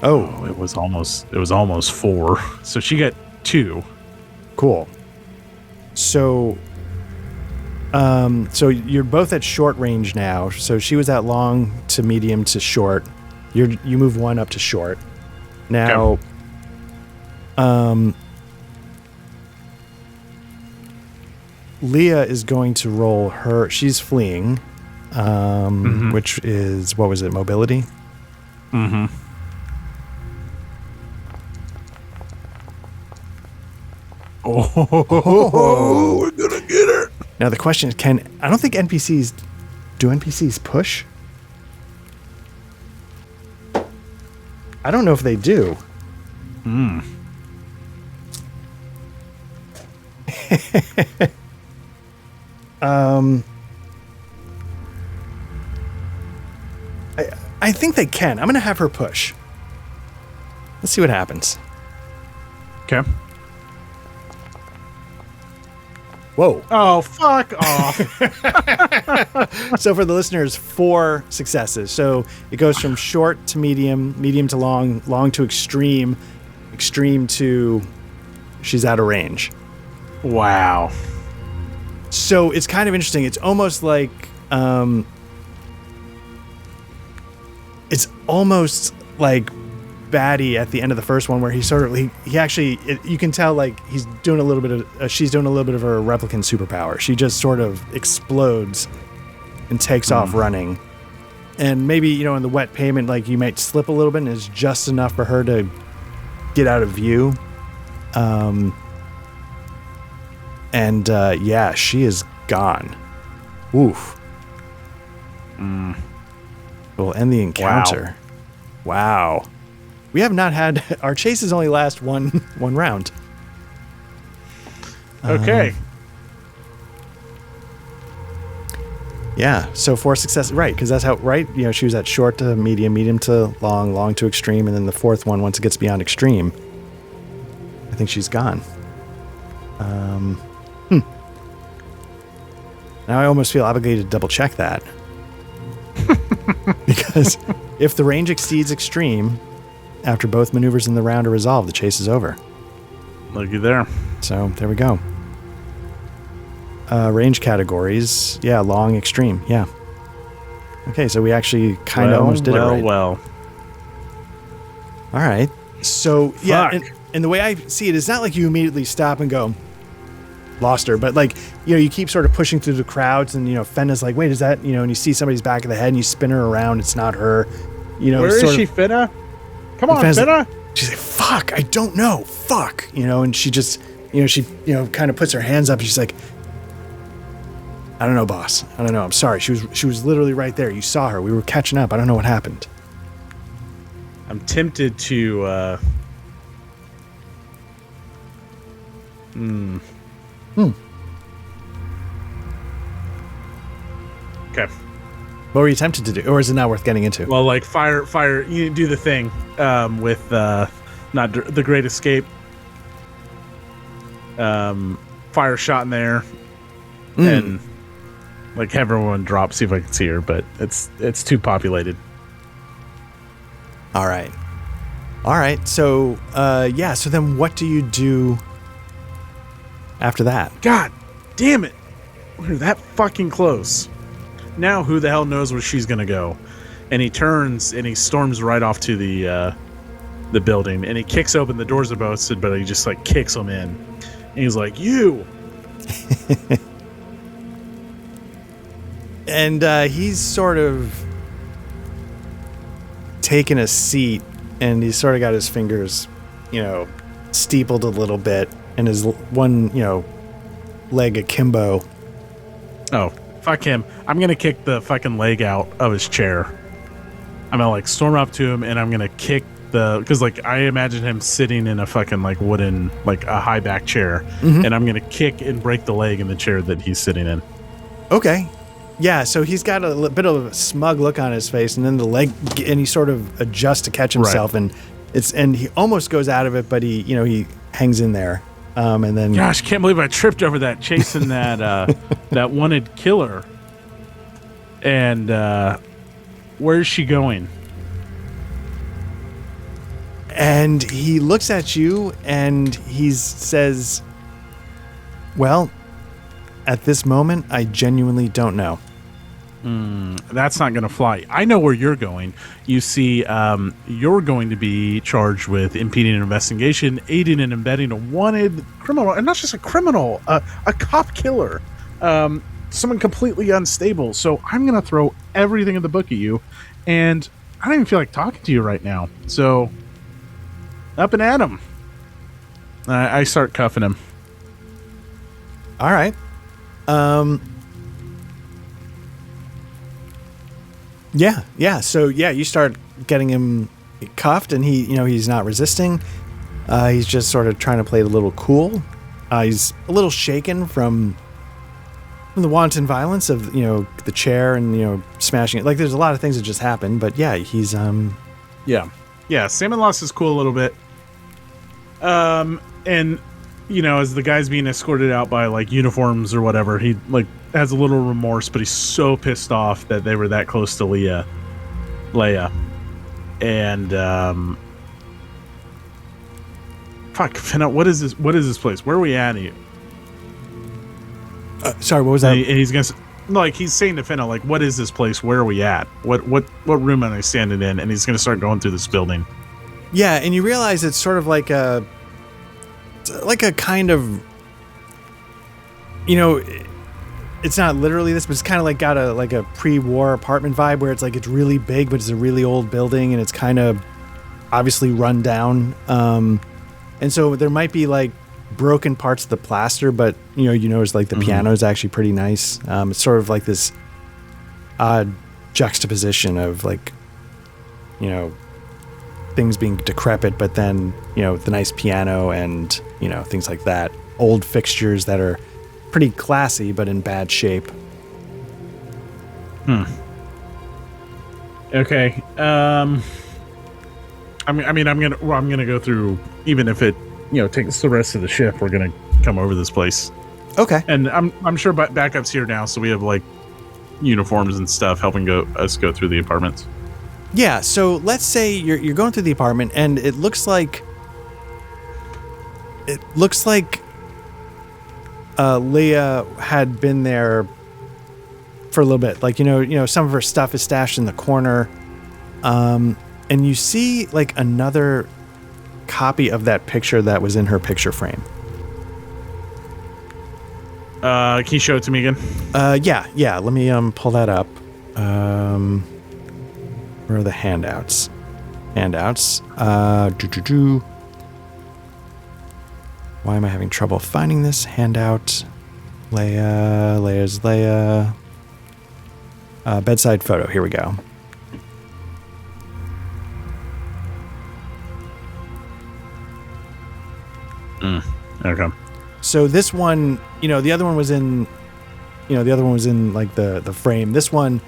Oh, it was almost 4. So she got 2. Cool. So you're both at short range now. So she was at long to medium to short. You move 1 up to short. Now, Leah is going to roll her. She's fleeing, which is, what was it, mobility? Oh, we're gonna get her. Now the question is, I don't think do NPCs push? I don't know if they do. I think they can. I'm going to have her push. Let's see what happens. Okay. Whoa. Oh, fuck off. So for the listeners, 4 successes. So it goes from short to medium, medium to long, long to extreme, extreme to she's out of range. Wow. So it's kind of interesting. It's almost like Batty at the end of the first one, where he sort of he actually you can tell like he's doing a little bit of she's doing a little bit of her replicant superpower. She just sort of explodes and takes off running, and maybe in the wet pavement like you might slip a little bit, and it's just enough for her to get out of view. Yeah, she is gone. Oof. We'll end the encounter. Wow. We have not had our chases only last one round. Okay. Yeah. So 4 successes, right? Because that's how she was at short to medium, medium to long, long to extreme, and then the 4th one, once it gets beyond extreme, I think she's gone. Now I almost feel obligated to double check that. Because if the range exceeds extreme, after both maneuvers in the round are resolved, the chase is over. Looky there. So there we go. Range categories. Yeah, long, extreme. Yeah. Okay, so we actually kind of almost did it right. Well. All right. So, yeah, and the way I see it is not like you immediately stop and go, lost her, but like, you keep sort of pushing through the crowds, and, Fenna's like, wait, is that, and you see somebody's back of the head, and you spin her around, it's not her. Where is she, Fenna? Come on, Fenna. Like, she's like, fuck, I don't know. Fuck. And she just, she kind of puts her hands up, and she's like, I don't know, boss. I don't know. I'm sorry. She was literally right there. You saw her. We were catching up. I don't know what happened. I'm tempted to Okay. What were you tempted to do? Or is it not worth getting into? Well, like fire, you do the thing with not the Great Escape. Fire shot in there, and like have everyone drop, see if I can see her, but it's too populated. All right. So, so then what do you do after that? God damn it. We're that fucking close. Now who the hell knows where she's going to go? And he turns and he storms right off to the building, and he kicks open the doors of both, but he just like kicks them in. And he's like, you. And he's sort of taken a seat, and he's sort of got his fingers, steepled a little bit, and his one, leg akimbo. Oh, fuck him. I'm going to kick the fucking leg out of his chair. I'm going to like storm up to him, and I'm going to kick because like I imagine him sitting in a fucking like wooden, like a high back chair, and I'm going to kick and break the leg in the chair that he's sitting in. Okay. Yeah, so he's got a bit of a smug look on his face, and then the leg, and he sort of adjusts to catch himself, right. and he almost goes out of it, but he hangs in there, and then. Gosh, can't believe I tripped over that chasing that that wanted killer. And where's she going? And he looks at you, and he says, "Well, at this moment, I genuinely don't know." That's not going to fly. I know where you're going. You see, you're going to be charged with impeding an investigation, aiding and abetting a wanted criminal, and not just a criminal, a cop killer, someone completely unstable. So I'm going to throw everything in the book at you, and I don't even feel like talking to you right now. So up and at him. I start cuffing him. All right. Yeah. So you start getting him cuffed, and he's not resisting. He's just sort of trying to play it a little cool. He's a little shaken from the wanton violence of the chair and smashing it. Like, there's a lot of things that just happened, but yeah, he's yeah. Salmon lost his cool a little bit. And as the guy's being escorted out by like uniforms or whatever, he like has a little remorse, but he's so pissed off that they were that close to Leia. And fuck, Finna, what is this place? Where are we at? Sorry, what was that? And he's gonna like he's saying to Finna, like, what is this place? Where are we at? What room am I standing in? And he's gonna start going through this building. Yeah, and you realize it's sort of like a kind of, it's not literally this, but it's kind of like got a pre-war apartment vibe where it's like it's really big, but it's a really old building, and it's kind of obviously run down. And so there might be like broken parts of the plaster, but it's like the piano is actually pretty nice. It's sort of like this odd juxtaposition of like, things being decrepit, but then the nice piano and things like that. Old fixtures that are pretty classy but in bad shape. Okay. I'm gonna go through, even if it takes the rest of the shift. We're gonna come over this place. Okay. And I'm sure backup's here now, so we have like uniforms and stuff helping us go through the apartments. Yeah, so let's say you're going through the apartment, and it looks like Leah had been there for a little bit. Like some of her stuff is stashed in the corner, and you see like another copy of that picture that was in her picture frame. Can you show it to me again? Yeah. Let me pull that up. Where are the handouts? Why am I having trouble finding this handout? Leia's Leia. Bedside photo. Here we go. Okay. So this one, the other one was in, like the frame. This one,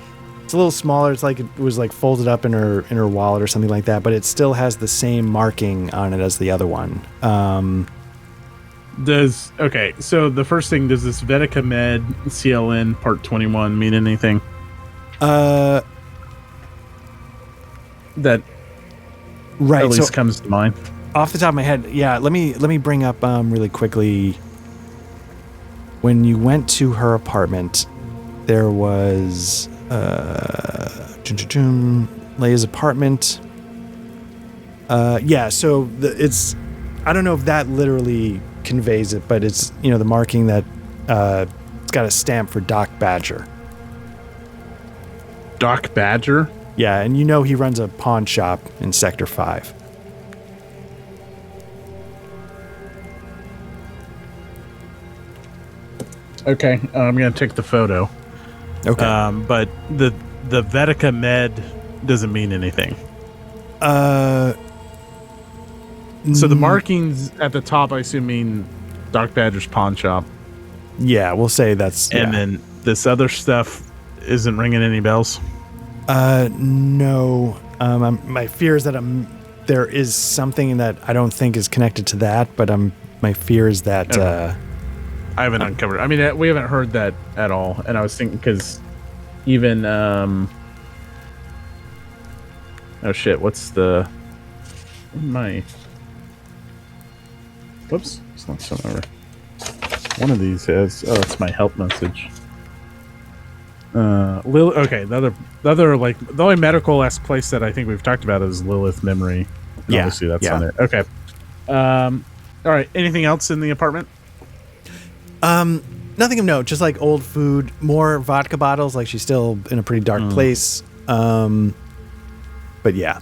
it's a little smaller. It's like it was like folded up in her wallet or something like that, but it still has the same marking on it as the other one. Okay, so the first thing, does this Vetica Med CLN Part 21 mean anything? That right, at least comes to mind. Off the top of my head, yeah. Let me bring up really quickly. When you went to her apartment, there was Leia's apartment. Yeah. So it's, I don't know if that literally conveys it, but it's the marking that it's got a stamp for Doc Badger. Doc Badger? Yeah, and he runs a pawn shop in Sector 5. Okay, I'm going to take the photo. Okay. But the Vetica Med doesn't mean anything. So the markings at the top, I assume, mean Doc Badger's pawn shop. Yeah, we'll say that's... And then this other stuff isn't ringing any bells? No. My fear is that there is something that I don't think is connected to that, but my fear is that... I haven't uncovered. I mean, we haven't heard that at all. And I was thinking, because even... oh, shit. What's the... Whoops. It's not showing over. One of these has... Oh, it's my help message. Okay, the other, like, the only medical-esque place that I think we've talked about is Lilith Memory. Yeah. Obviously, that's on there. Okay. All right. Anything else in the apartment? Nothing of note, just like old food, more vodka bottles, like she's still in a pretty dark place. But yeah.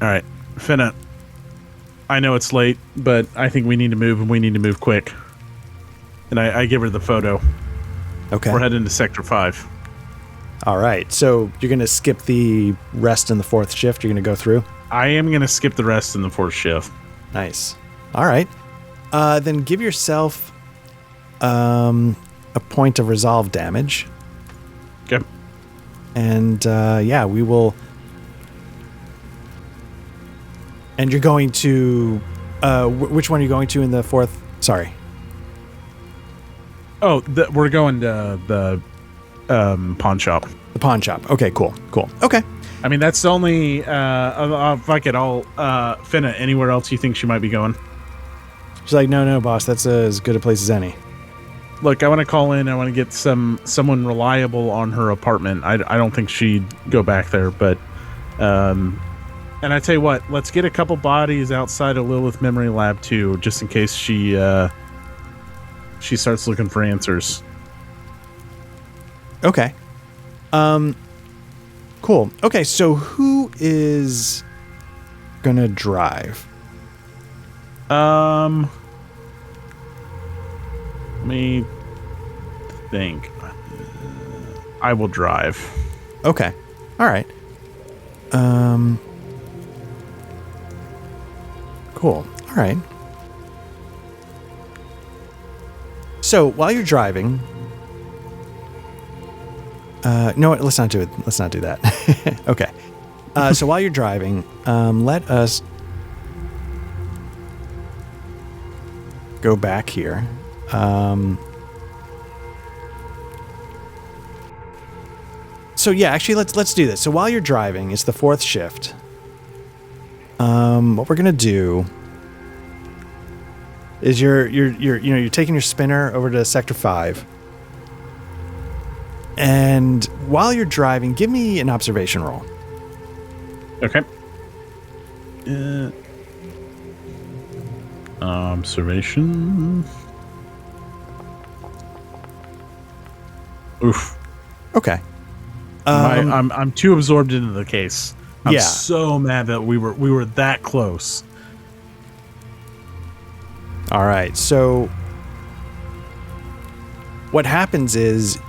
All right. Finna, I know it's late, but I think we need to move, and we need to move quick. And I give her the photo. Okay. We're heading to Sector 5. All right. So you're going to skip the rest in the 4th shift. You're going to go through? I am going to skip the rest in the 4th shift. Nice. All right. Then give yourself a point of resolve damage. Okay. And we will. And you're going to. Which one are you going to in the 4th? Sorry. Oh, we're going to the pawn shop. The pawn shop. Okay, cool. Okay. I mean, that's the only. Fuck it. I'll Finna. Anywhere else you think she might be going? She's like, no, boss. That's as good a place as any. Look, I want to call in. I want to get someone reliable on her apartment. I don't think she'd go back there, but and I tell you what, let's get a couple bodies outside of Lilith Memory Lab too, just in case she starts looking for answers. Okay. Cool. Okay, so who is gonna drive? Let me think. I will drive. Okay. All right. Cool. All right. So while you're driving, no, let's not do it. Let's not do that. Okay. So while you're driving, let us go back here. So yeah, actually, let's do this. So while you're driving, it's the 4th shift. What we're gonna do is you're taking your spinner over to Sector 5, and while you're driving, give me an observation roll. Okay. Observation. Oof. Okay. I'm too absorbed into the case. I'm yeah. so mad that we were that close. All right. So what happens is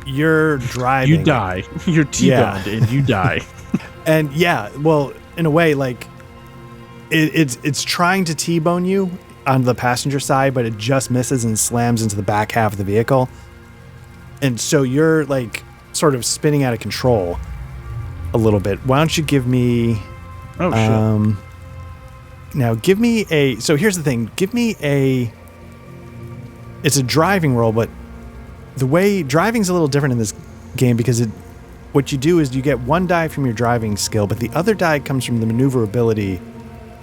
you're driving. You die. You're T-boned and you die. And yeah, well, in a way, like it's trying to T-bone you on the passenger side, but it just misses and slams into the back half of the vehicle. And so you're like sort of spinning out of control a little bit. Why don't you give me... Oh, shit. Now, give me a... So here's the thing. Give me a... It's a driving roll, but the way... Driving's a little different in this game because what you do is you get one die from your driving skill, but the other die comes from the maneuverability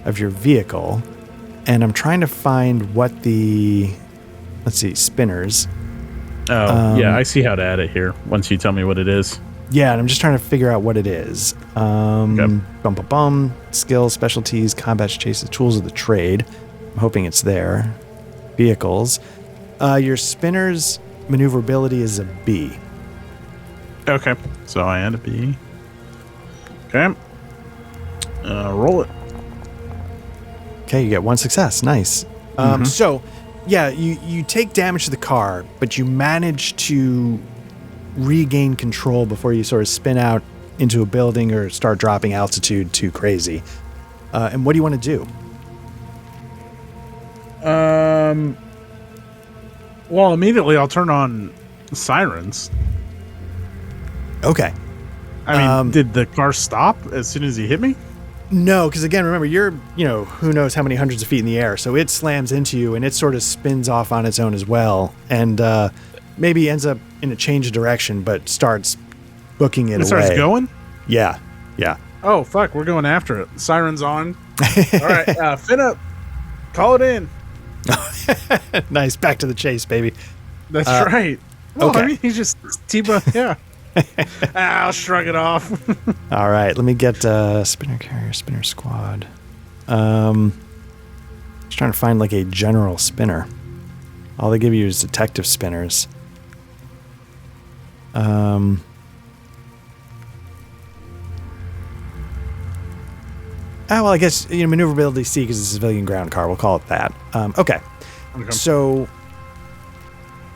of your vehicle. And I'm trying to find what the... Let's see, spinners... Oh, yeah, I see how to add it here once you tell me what it is. Yeah, and I'm just trying to figure out what it is. Skills, specialties, combat chases, tools of the trade. I'm hoping it's there. Vehicles. Your spinner's maneuverability is a B. Okay, so I add a B. Okay. Roll it. Okay, you get one success. Nice. So... Yeah, you take damage to the car, but you manage to regain control before you sort of spin out into a building or start dropping altitude too crazy. And what do you want to do? Well, immediately I'll turn on sirens. Okay. I mean, did the car stop as soon as he hit me? No, because again, remember, you're, who knows how many hundreds of feet in the air. So it slams into you and it sort of spins off on its own as well. And maybe ends up in a change of direction, but starts booking it away. It starts going? Yeah. Oh, fuck. We're going after it. Sirens on. All right. Finna, call it in. Nice. Back to the chase, baby. That's right. Well, okay. I mean, he's just yeah. I'll shrug it off. All right, let me get spinner carrier, spinner squad. Just trying to find like a general spinner. All they give you is detective spinners. Oh, well, I guess maneuverability C because it's a civilian ground car. We'll call it that. Okay. So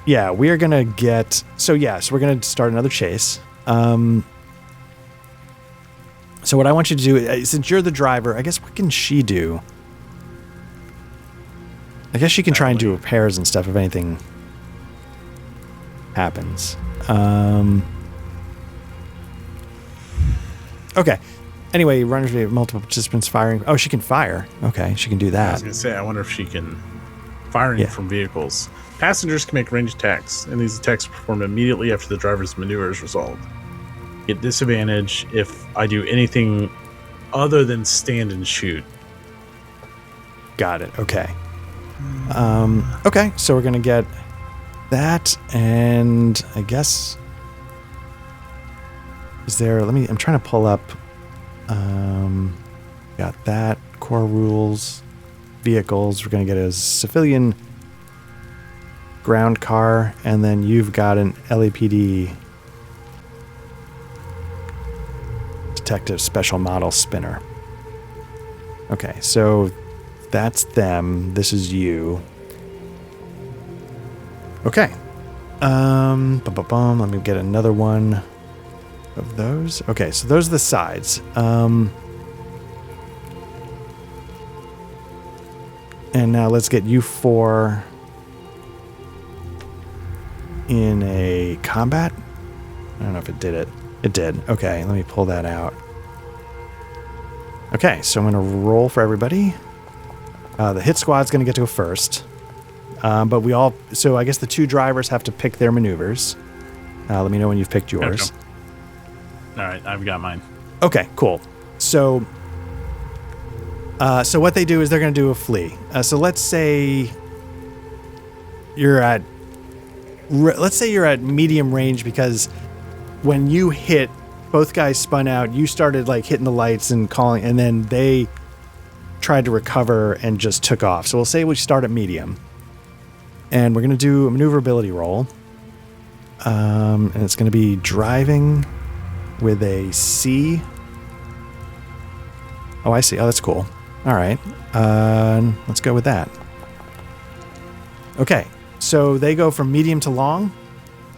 Yeah, we are going to get... So we're going to start another chase. So what I want you to do, since you're the driver, I guess what can she do? I guess she can try and do repairs and stuff if anything happens. Okay. Anyway, runners with multiple participants firing. Oh, she can fire. Okay, she can do that. I was going to say, I wonder if she can... Firing from vehicles. Passengers can make ranged attacks, and these attacks are performed immediately after the driver's maneuver is resolved. Get disadvantage if I do anything other than stand and shoot. Got it. Okay. Okay, so we're going to get that, and I guess... Is there... I'm trying to pull up... got that. Core rules... Vehicles. We're going to get a civilian ground car, and then you've got an LAPD detective special model spinner. Okay, so that's them. This is you. Okay. Let me get another one of those. Okay, so those are the sides. And now let's get you four in a combat. I don't know if it did it. It did. Okay, let me pull that out. Okay, so I'm going to roll for everybody. The hit squad's going to get to go first. But we all... So I guess the two drivers have to pick their maneuvers. Let me know when you've picked yours. Okay. All right, I've got mine. Okay, cool. So what they do is they're going to do a flee. So let's say you're at medium range, because when you hit, both guys spun out. You started like hitting the lights and calling, and then they tried to recover and just took off. So we'll say we start at medium, and we're going to do a maneuverability roll. And it's going to be driving with a C. Oh, I see. Oh, that's cool. All right. Let's go with that. Okay. So they go from medium to long.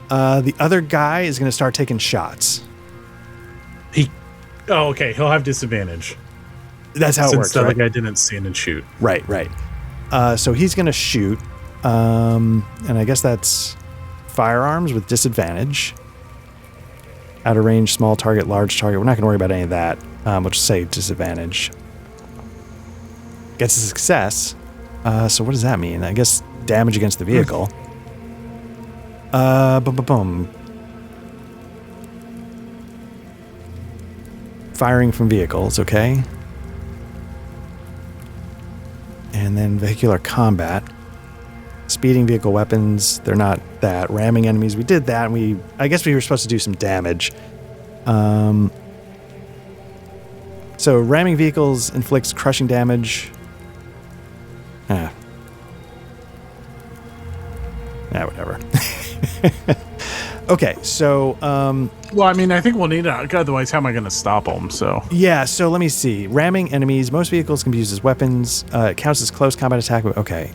The other guy is going to start taking shots. Okay. He'll have disadvantage. That's how it works. Since the right? other guy didn't stand and shoot. Right. So he's going to shoot. And I guess that's firearms with disadvantage. Out of range, small target, large target. We're not going to worry about any of that. We'll just say disadvantage. Gets a success. So what does that mean? I guess damage against the vehicle. Boom. Firing from vehicles, okay. And then vehicular combat. Speeding vehicle weapons, they're not that. Ramming enemies, we did that, and I guess we were supposed to do some damage. So ramming vehicles inflicts crushing damage. Whatever. Okay, so... well, I mean, I think we'll need it. Otherwise, how am I going to stop them? So yeah, so let me see. Ramming enemies. Most vehicles can be used as weapons. It counts as close combat attack. Okay.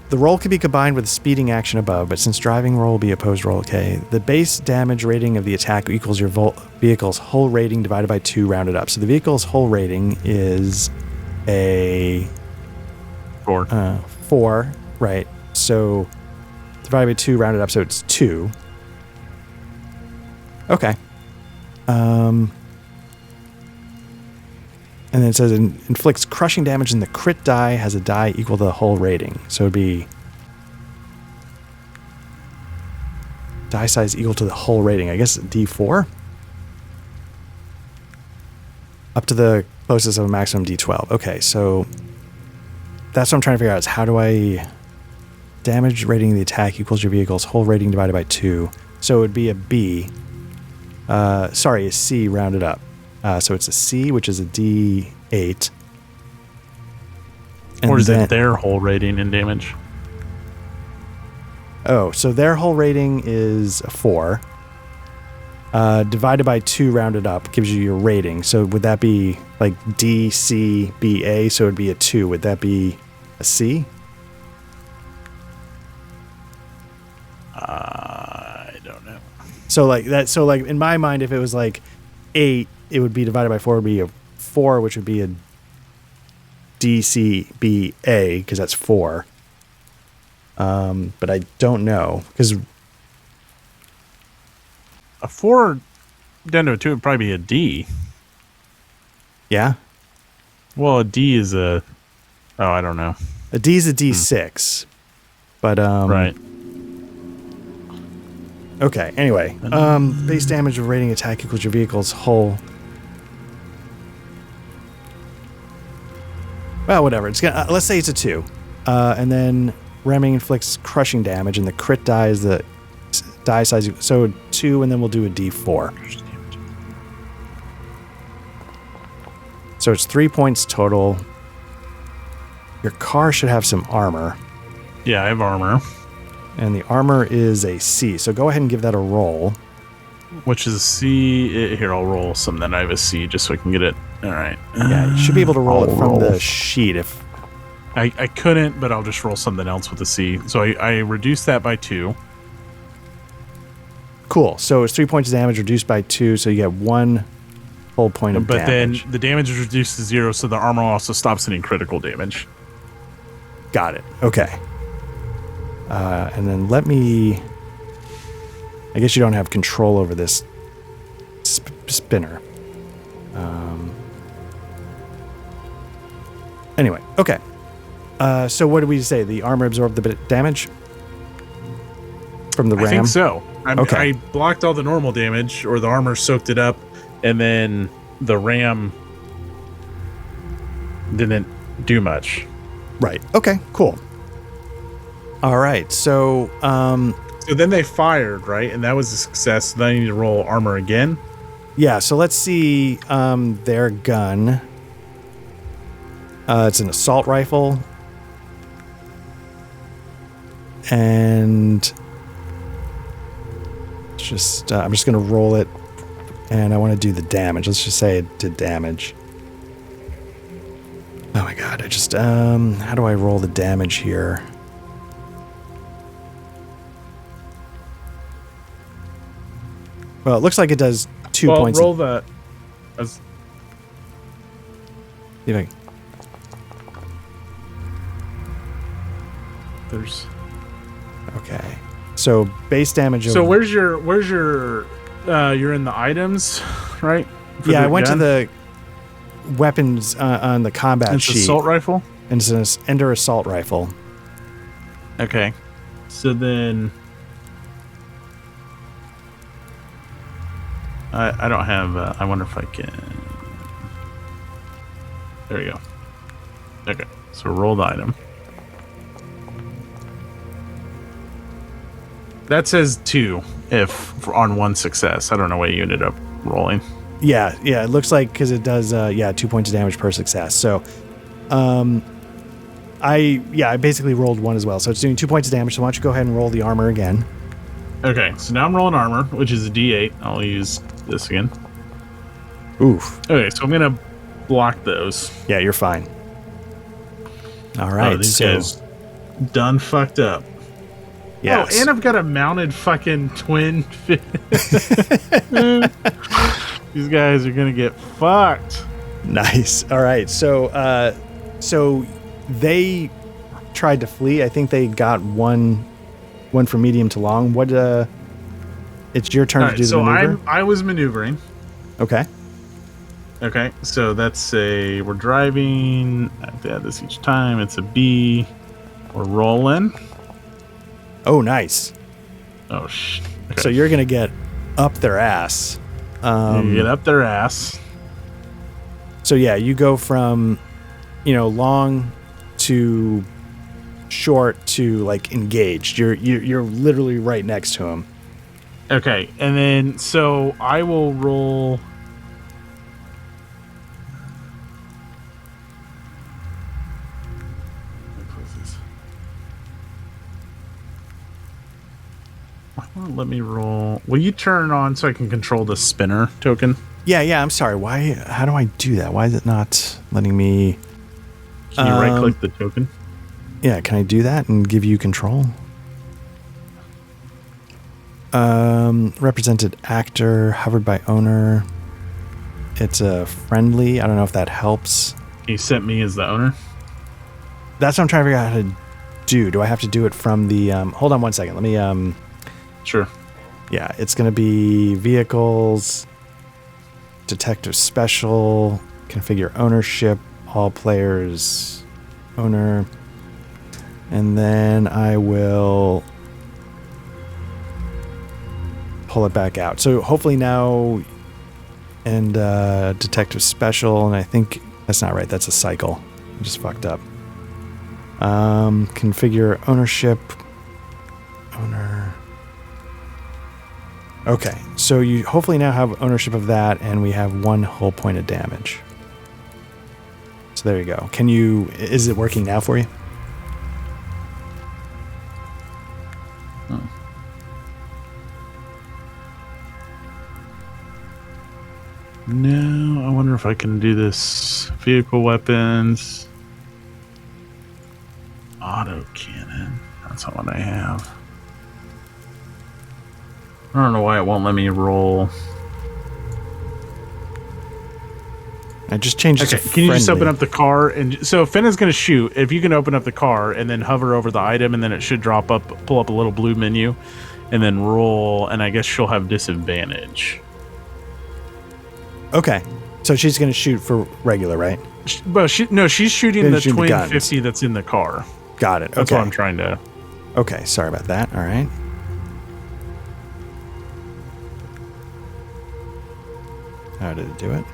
The roll can be combined with the speeding action above, but since driving roll will be opposed roll, okay. The base damage rating of the attack equals your vehicle's whole rating divided by 2 rounded up. So the vehicle's whole rating is a... 4. 4, right. So divided by 2 rounded up, so it's 2. Okay. And then it says inflicts crushing damage, and the crit die has a die equal to the whole rating. So it'd be die size equal to the whole rating. I guess D4? Up to the closest of a maximum D12. Okay, so that's what I'm trying to figure out, is how do I... Damage rating of the attack equals your vehicle's whole rating divided by 2. So it would be a B. A C rounded up. So it's a C, which is a D8. Or is it their whole rating in damage? Oh, so their whole rating is a 4. Divided by 2 rounded up gives you your rating. So would that be like D, C, B, A? So it would be a 2. Would that be a C? I don't know. So like that. So like in my mind, if it was like 8, it would be divided by 4 would be a 4, which would be a DCBA because that's 4. But I don't know because a 4 down to a 2 would probably be a D. Yeah. Well, a D is a. Oh, I don't know. A D is a D6, but right. Okay. Anyway, base damage of rating attack equals your vehicle's hull. Well, whatever. It's gonna, let's say it's a 2, and then ramming inflicts crushing damage, and the crit die is the die size. So 2, and then we'll do a D4. So it's 3 points total. Your car should have some armor. Yeah, I have armor. And the armor is a C. So go ahead and give that a roll. Which is a C. Here, I'll roll some. Then I have a C just so I can get it. All right. Yeah, you should be able to roll it from the sheet. If I couldn't, but I'll just roll something else with a C. So I reduced that by 2. Cool. So it's 3 points of damage reduced by 2. So you get 1 full point of damage. But then the damage is reduced to 0, so the armor also stops any critical damage. Got it. Okay. And then let me... I guess you don't have control over this spinner. Anyway, okay. So what did we say? The armor absorbed the damage? From the ram? I think so. Okay. I blocked all the normal damage, or the armor soaked it up, and then the ram didn't do much. Right. Okay, cool. All right, so... So then they fired, right? And that was a success. So then I need to roll armor again. Yeah, so let's see their gun. It's an assault rifle. And... just I'm just going to roll it. And I want to do the damage. Let's just say it did damage. Oh my god, I just... how do I roll the damage here? Well, it looks like it does 2 points. Roll that. There's. Okay. So base damage. So where's your you're in the items, right? Yeah, I went to the weapons on the combat sheet. Assault rifle. And it's an Ender assault rifle. Okay. So then. I don't have... I wonder if I can... There you go. Okay, so roll the item. That says 2 if on 1 success. I don't know what you ended up rolling. Yeah, it looks like because it does 2 points of damage per success. So I basically rolled 1 as well. So it's doing 2 points of damage. So why don't you go ahead and roll the armor again. Okay, so now I'm rolling armor, which is a D8. I'll use this again. Oof. Okay, so I'm gonna block those. Yeah, you're fine. All right, these guys done fucked up. Yes. Oh, and I've got a mounted fucking twin. These guys are gonna get fucked. Nice. All right, so they tried to flee. I think they got one from medium to long. What? It's your turn to do the maneuver. So I was maneuvering. Okay. Okay. So that's we're driving. I have to add this each time. It's a B. We're rolling. Oh, nice. Oh shit. Okay. So you're gonna get up their ass. You get up their ass. So yeah, you go from, long to short to like engaged. You're literally right next to him. Okay, and then so I will roll. Let me roll. Will you turn it on so I can control the spinner token? Yeah. I'm sorry. Why? How do I do that? Why is it not letting me? Can you right click the token? Yeah. Can I do that and give you control? Represented actor, hovered by owner. It's a friendly. I don't know if that helps. He sent me as the owner. That's what I'm trying to figure out how to do. Do I have to do it from the... hold on one second. Let me... Sure. Yeah, it's going to be vehicles, detective special, configure ownership, all players, owner. And then I will pull it back out. So hopefully now, and detective special, and I think that's not right. That's a cycle. I just fucked up. Configure ownership, owner. Okay, so you hopefully now have ownership of that, and we have 1 whole point of damage. So there you go. Is it working now for you? No, I wonder if I can do this. Vehicle weapons. Auto cannon. That's not what I have. I don't know why it won't let me roll. I just changed it to Okay, can you just friendly. open up the car? And so Fenna's going to shoot. If you can open up the car and then hover over the item, and then it should pull up a little blue menu, and then roll, and I guess she'll have disadvantage. Okay, so she's going to shoot for regular, right? Well, she's shooting the twin 50 that's in the car. Got it. That's okay. what I'm trying to... Okay, sorry about that. All right. How did it do it?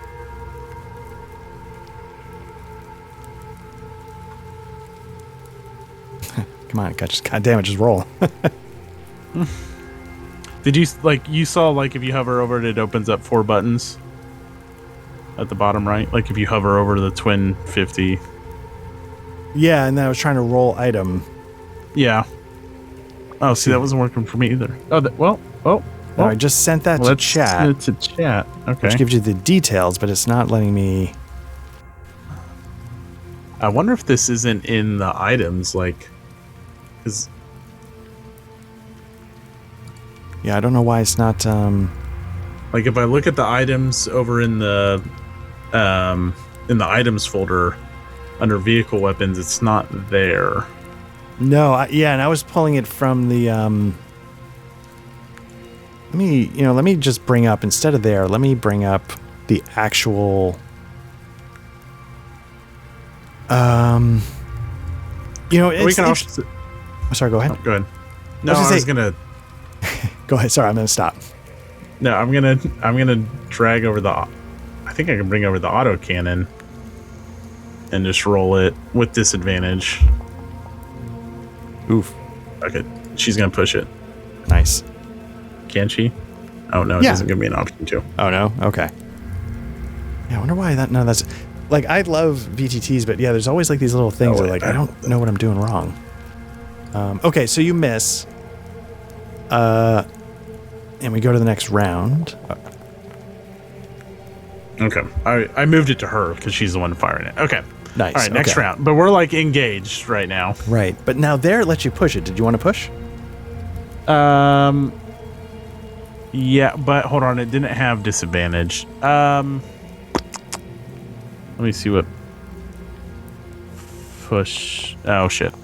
Come on, God damn it, just roll. Did you you saw if you hover over it opens up 4 buttons at the bottom right? Like if you hover over the twin 50. Yeah, and then I was trying to roll item. Yeah. Oh, see, that wasn't working for me either. Oh, No, I just sent that to chat. It's a chat. Okay. Which gives you the details, but it's not letting me. I wonder if this isn't in the items, because. Yeah, I don't know why it's not. If I look at the items over in the items folder under vehicle weapons, it's not there. No, and I was pulling it from the. Let me just bring up instead of there. Let me bring up the actual. We can also. Sorry, go ahead. Oh, go ahead. No, I was gonna. Go ahead. Sorry, I'm gonna stop. No, I'm gonna drag over the. I think I can bring over the auto cannon. And just roll it with disadvantage. Oof. Okay, she's gonna push it. Nice. Can she? Oh no, it doesn't give me an option to. Oh no. Okay. Yeah, I wonder why that. No, that's. I love VTTs, but yeah, there's always these little things that I don't know what I'm doing wrong. Okay, so you miss. And we go to the next round. Okay, I moved it to her because she's the one firing it. Okay, nice. All right, next round. But we're engaged right now. Right, but now there it lets you push it. Did you want to push? Yeah, but hold on, it didn't have disadvantage. Let me see what push. Oh shit.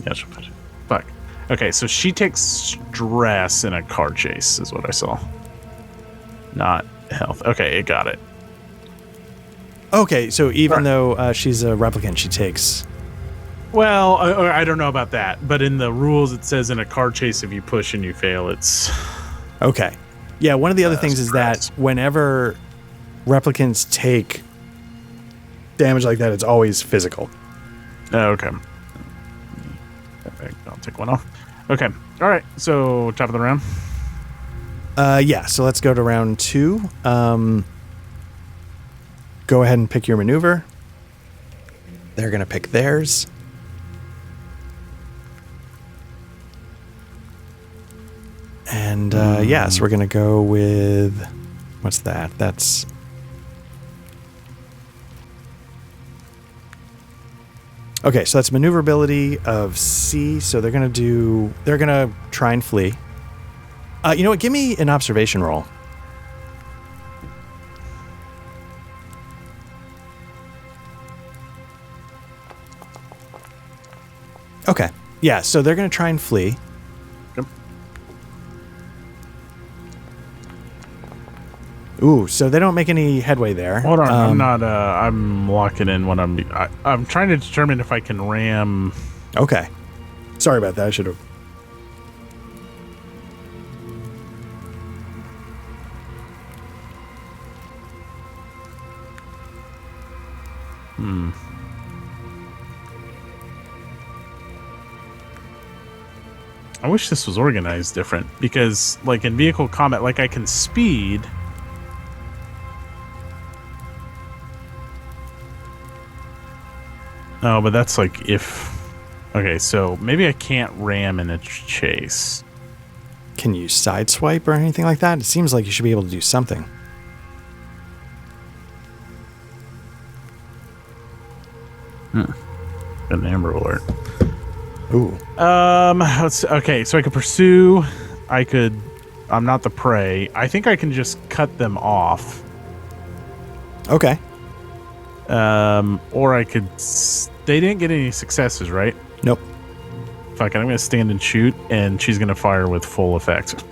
Yeah, she'll push it. Fuck. Okay, so she takes stress in a car chase, is what I saw. Not health. Okay, it got it. Okay, so even though she's a replicant, she takes... Well, I don't know about that, but in the rules it says in a car chase if you push and you fail, it's... Okay. Yeah, one of the other things is that whenever replicants take damage like that, it's always physical. Okay. I'll take one off. Okay. All right, so top of the round? Yeah, so let's go to round 2. Go ahead and pick your maneuver. They're going to pick theirs. And yeah, so we're going to go with... What's that? That's... Okay, so that's maneuverability of C. So they're going to try and flee. You know what? Give me an observation roll. Okay. Yeah, so they're going to try and flee. Yep. Ooh, so they don't make any headway there. Hold on, I'm locking in what I'm trying to determine if I can ram. Okay. Sorry about that. I should have. I wish this was organized different, because like in vehicle combat, like I can speed. Oh, but that's like if... Okay, so maybe I can't ram in a chase. Can you sideswipe or anything like that? It seems like you should be able to do something. An Amber Alert. Ooh. Okay, so I could pursue. I'm not the prey. I think I can just cut them off. Okay. Or I could... They didn't get any successes, right? Nope. Fuck it, I'm gonna stand and shoot, and she's gonna fire with full effect.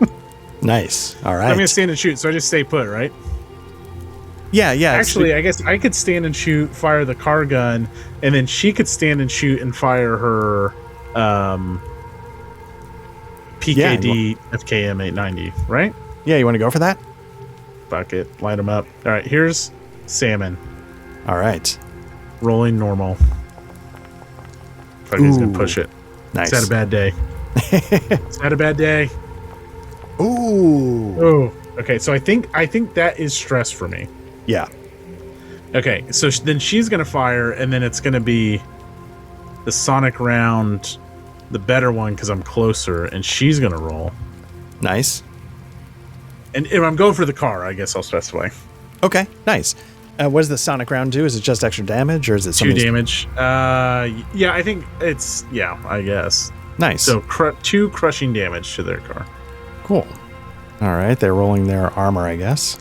Nice. All right. I'm gonna stand and shoot, so I just stay put, right? Yeah. Actually, I guess I could stand and shoot, fire the car gun, and then she could stand and shoot and fire her PKD FKM 890, right? Yeah, you want to go for that? Fuck it, light them up. All right, here's salmon. All right. Rolling normal. Fuck, he's gonna push it. Nice. It's had a bad day. It's had a bad day. Ooh. Oh, okay. So I think that is stress for me. Yeah. Okay, so then she's gonna fire, and then it's gonna be the sonic round, the better one because I'm closer, and she's gonna roll. Nice. And if I'm going for the car, I guess I'll specify. Okay. Nice. What does the sonic round do? Is it just extra damage, or is it 2 damage? Yeah, I think it's I guess. Nice. So 2 crushing damage to their car. Cool. All right, they're rolling their armor, I guess.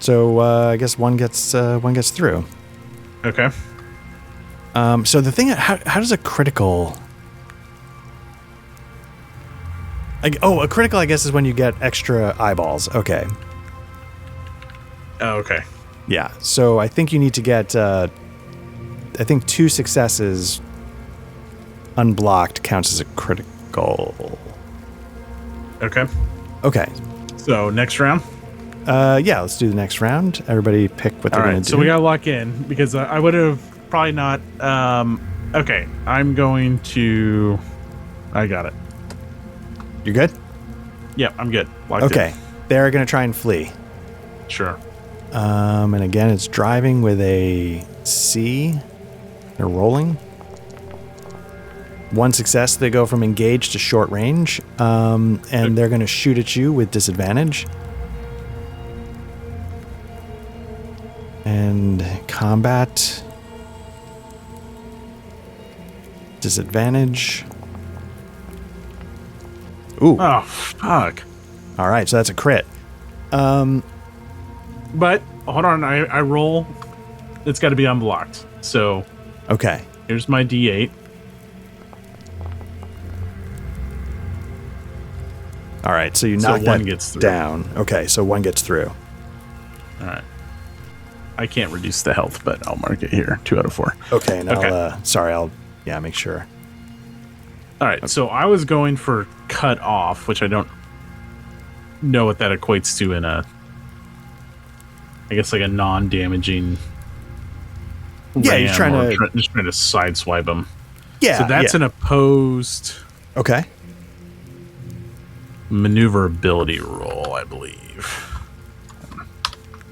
So I guess one gets through. Okay. So the thing, how does a critical? A critical, I guess, is when you get extra eyeballs. Okay. Oh, okay. Yeah. So I think you need to get, I think 2 successes unblocked counts as a critical. Okay. Okay. So next round. Yeah, let's do the next round. Everybody pick what they're going to do. So we gotta lock in because I would have probably not. Okay, I'm going to. I got it. You good? Yep, I'm good. Locked Okay. in. They're going to try and flee. Sure. And again, it's driving with a C. They're rolling. 1 success, they go from engaged to short range. And they're going to shoot at you with disadvantage. And combat. Disadvantage. Ooh. Oh, fuck. All right, so that's a crit. But hold on, I roll. It's got to be unblocked. So Okay. here's my D8. All right, so you So knock one that gets through. down. Okay, so 1 gets through. All right. I can't reduce the health, but I'll mark it here. 2 out of 4. Okay, and Okay. I'll make sure. All right, so I was going for cut off, which I don't know what that equates to in a, I guess, like a non-damaging. Yeah, you're trying to just trying to sideswipe them. Yeah. So that's an opposed Okay. maneuverability roll, I believe.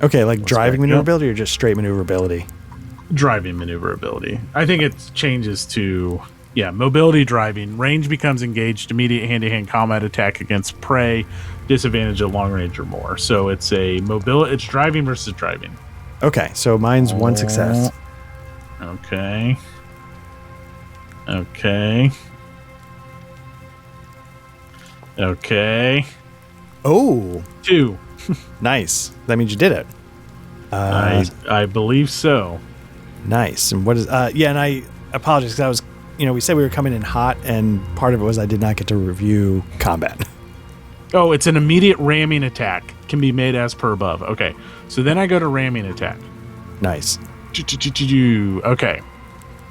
Okay, like driving back up. maneuverability or just straight maneuverability? Driving maneuverability. I think it changes to mobility driving. Range becomes engaged. Immediate hand-to-hand combat attack against prey. Disadvantage at long range or more. So it's a mobility. It's driving versus driving. Okay, so mine's 1 success. Okay. Okay. Oh. 2. Nice. That means you did it. I believe so. Nice. And what is... and I apologize because I was... we said we were coming in hot, and part of it was I did not get to review combat. Oh, it's an immediate ramming attack. Can be made as per above. Okay. So then I go to ramming attack. Nice. Okay.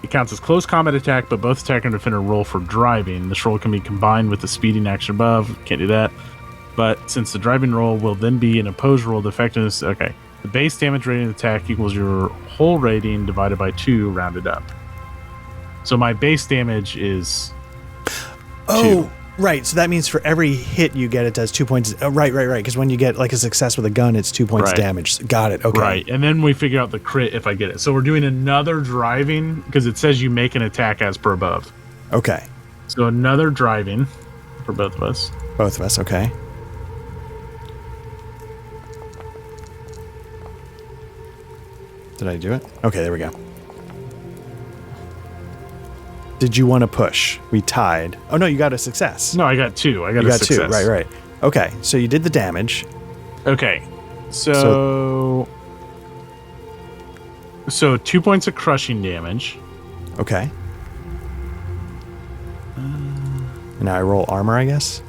It counts as close combat attack, but both attacker and defender roll for driving. This roll can be combined with the speeding action above. Can't do that. But since the driving roll will then be an opposed roll, the effectiveness... Okay. The base damage rating of the attack equals your whole rating divided by 2, rounded up. So my base damage is 2. Right. So that means for every hit you get, it does 2 points. Right. Because when you get like a success with a gun, it's 2 points damage. Got it. Okay. Right. And then we figure out the crit if I get it. So we're doing another driving because it says you make an attack as per above. Okay. So another driving for both of us. Both of us. Okay. Did I do it? Okay, there we go. Did you want to push? We tied. Oh, no, you got a success. No, I got 2. I got a success. 2. Right. Okay, so you did the damage. Okay. So 2 points of crushing damage. Okay. And now I roll armor, I guess?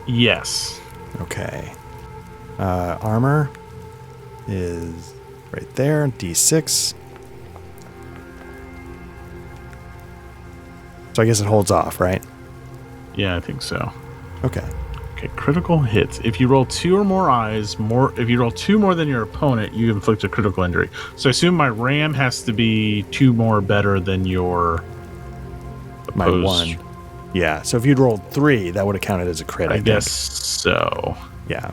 Yes. Okay. Armor is right there, D6. So I guess it holds off, right? Yeah, I think so. Okay. Okay, critical hits. If you roll 2 or more eyes, if you roll 2 more than your opponent, you inflict a critical injury. So I assume my ram has to be 2 more better than your opposed. My 1. Yeah, so if you'd rolled 3, that would have counted as a crit, I guess so. Yeah.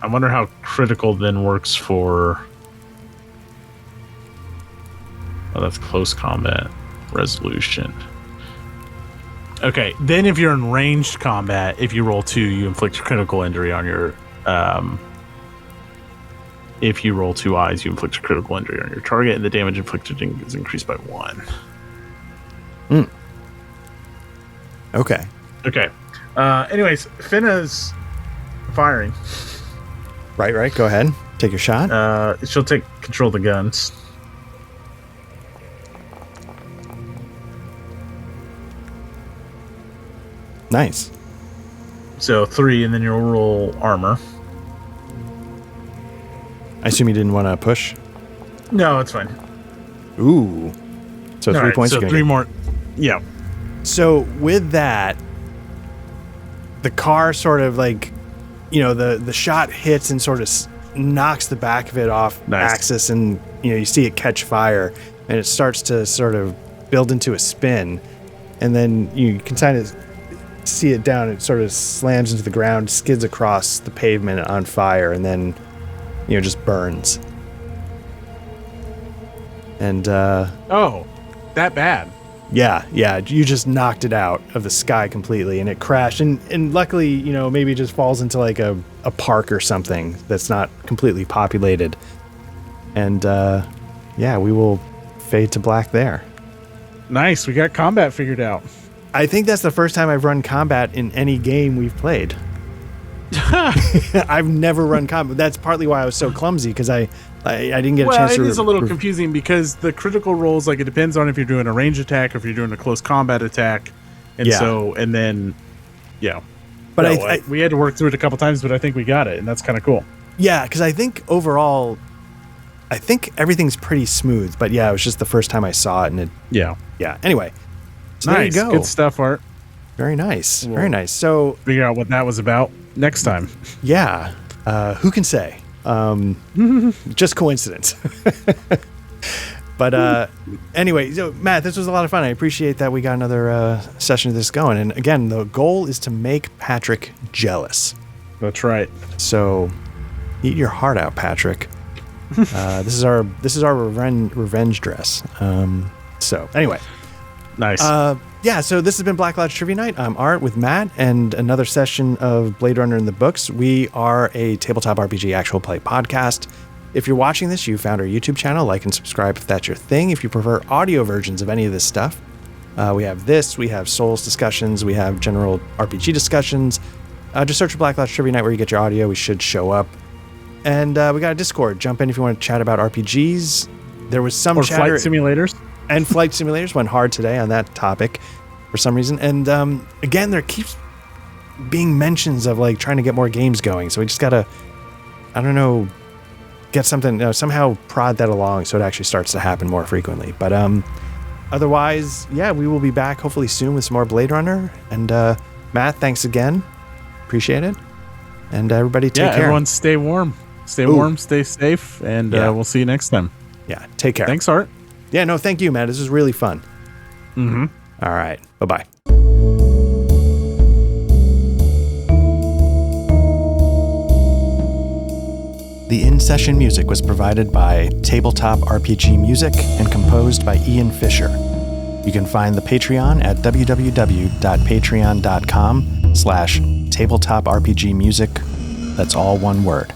I wonder how critical then works for... Oh, that's close combat. Resolution. Okay, then if you're in ranged combat, if you roll 2, you inflict a critical injury on your... if you roll 2 eyes, you inflict a critical injury on your target, and the damage inflicted is increased by 1. Okay. Anyways, Finna's firing. Right. Go ahead. Take your shot. She'll take control of the guns. Nice. So 3, and then you'll roll armor. I assume you didn't want to push? No, it's fine. Ooh. So 3 points. So 3 more. Yeah. So with that, the car sort of like, the shot hits and sort of knocks the back of it off axis, and you see it catch fire, and it starts to sort of build into a spin, and then you can kind of see it down. It sort of slams into the ground, skids across the pavement on fire, and then just burns. And oh, that bad. Yeah, you just knocked it out of the sky completely, and it crashed, and luckily, maybe it just falls into like a park or something that's not completely populated. And we will fade to black there. Nice, we got combat figured out. I think that's the first time I've run combat in any game we've played. I've never run combat. That's partly why I was so clumsy, because I didn't get a chance to... It is a little confusing because the critical rolls, like, it depends on if you're doing a range attack or if you're doing a close combat attack. And But we had to work through it a couple times, but I think we got it, and that's kind of cool. Yeah, because I think overall, everything's pretty smooth. But yeah, it was just the first time I saw it, and Yeah. Anyway, so nice. There you go. Good stuff, Art. Very nice. Very nice. So figure out what that was about next time. Yeah. Who can say? Just coincidence. But anyway, so Matt, this was a lot of fun. I appreciate that we got another session of this going. And again, the goal is to make Patrick jealous. That's right. So eat your heart out, Patrick. This is our revenge dress. So anyway, nice. So this has been Black Lodge Trivia Night. I'm Art with Matt, and another session of Blade Runner in the Books. We are a tabletop RPG actual play podcast. If you're watching this, you found our YouTube channel. Like and subscribe if that's your thing. If you prefer audio versions of any of this stuff, we have this. We have Souls discussions. We have general RPG discussions. Just search for Blacklodge Trivia Night where you get your audio. We should show up. And we got a Discord. Jump in if you want to chat about RPGs. There was some chatter. Flight simulators. And flight simulators went hard today on that topic for some reason. And again, there keeps being mentions of like trying to get more games going. So we just got to, I don't know, get something, somehow prod that along so it actually starts to happen more frequently. But otherwise, yeah, we will be back hopefully soon with some more Blade Runner. And Matt, thanks again. Appreciate it. And everybody take care. Everyone stay warm. Stay warm, stay safe, and we'll see you next time. Yeah, take care. Thanks, Art. Yeah, no, thank you, Matt. This was really fun. Mm-hmm. All right. Bye-bye. The in-session music was provided by Tabletop RPG Music and composed by Ian Fisher. You can find the Patreon at www.patreon.com/tabletop RPG music. That's all one word.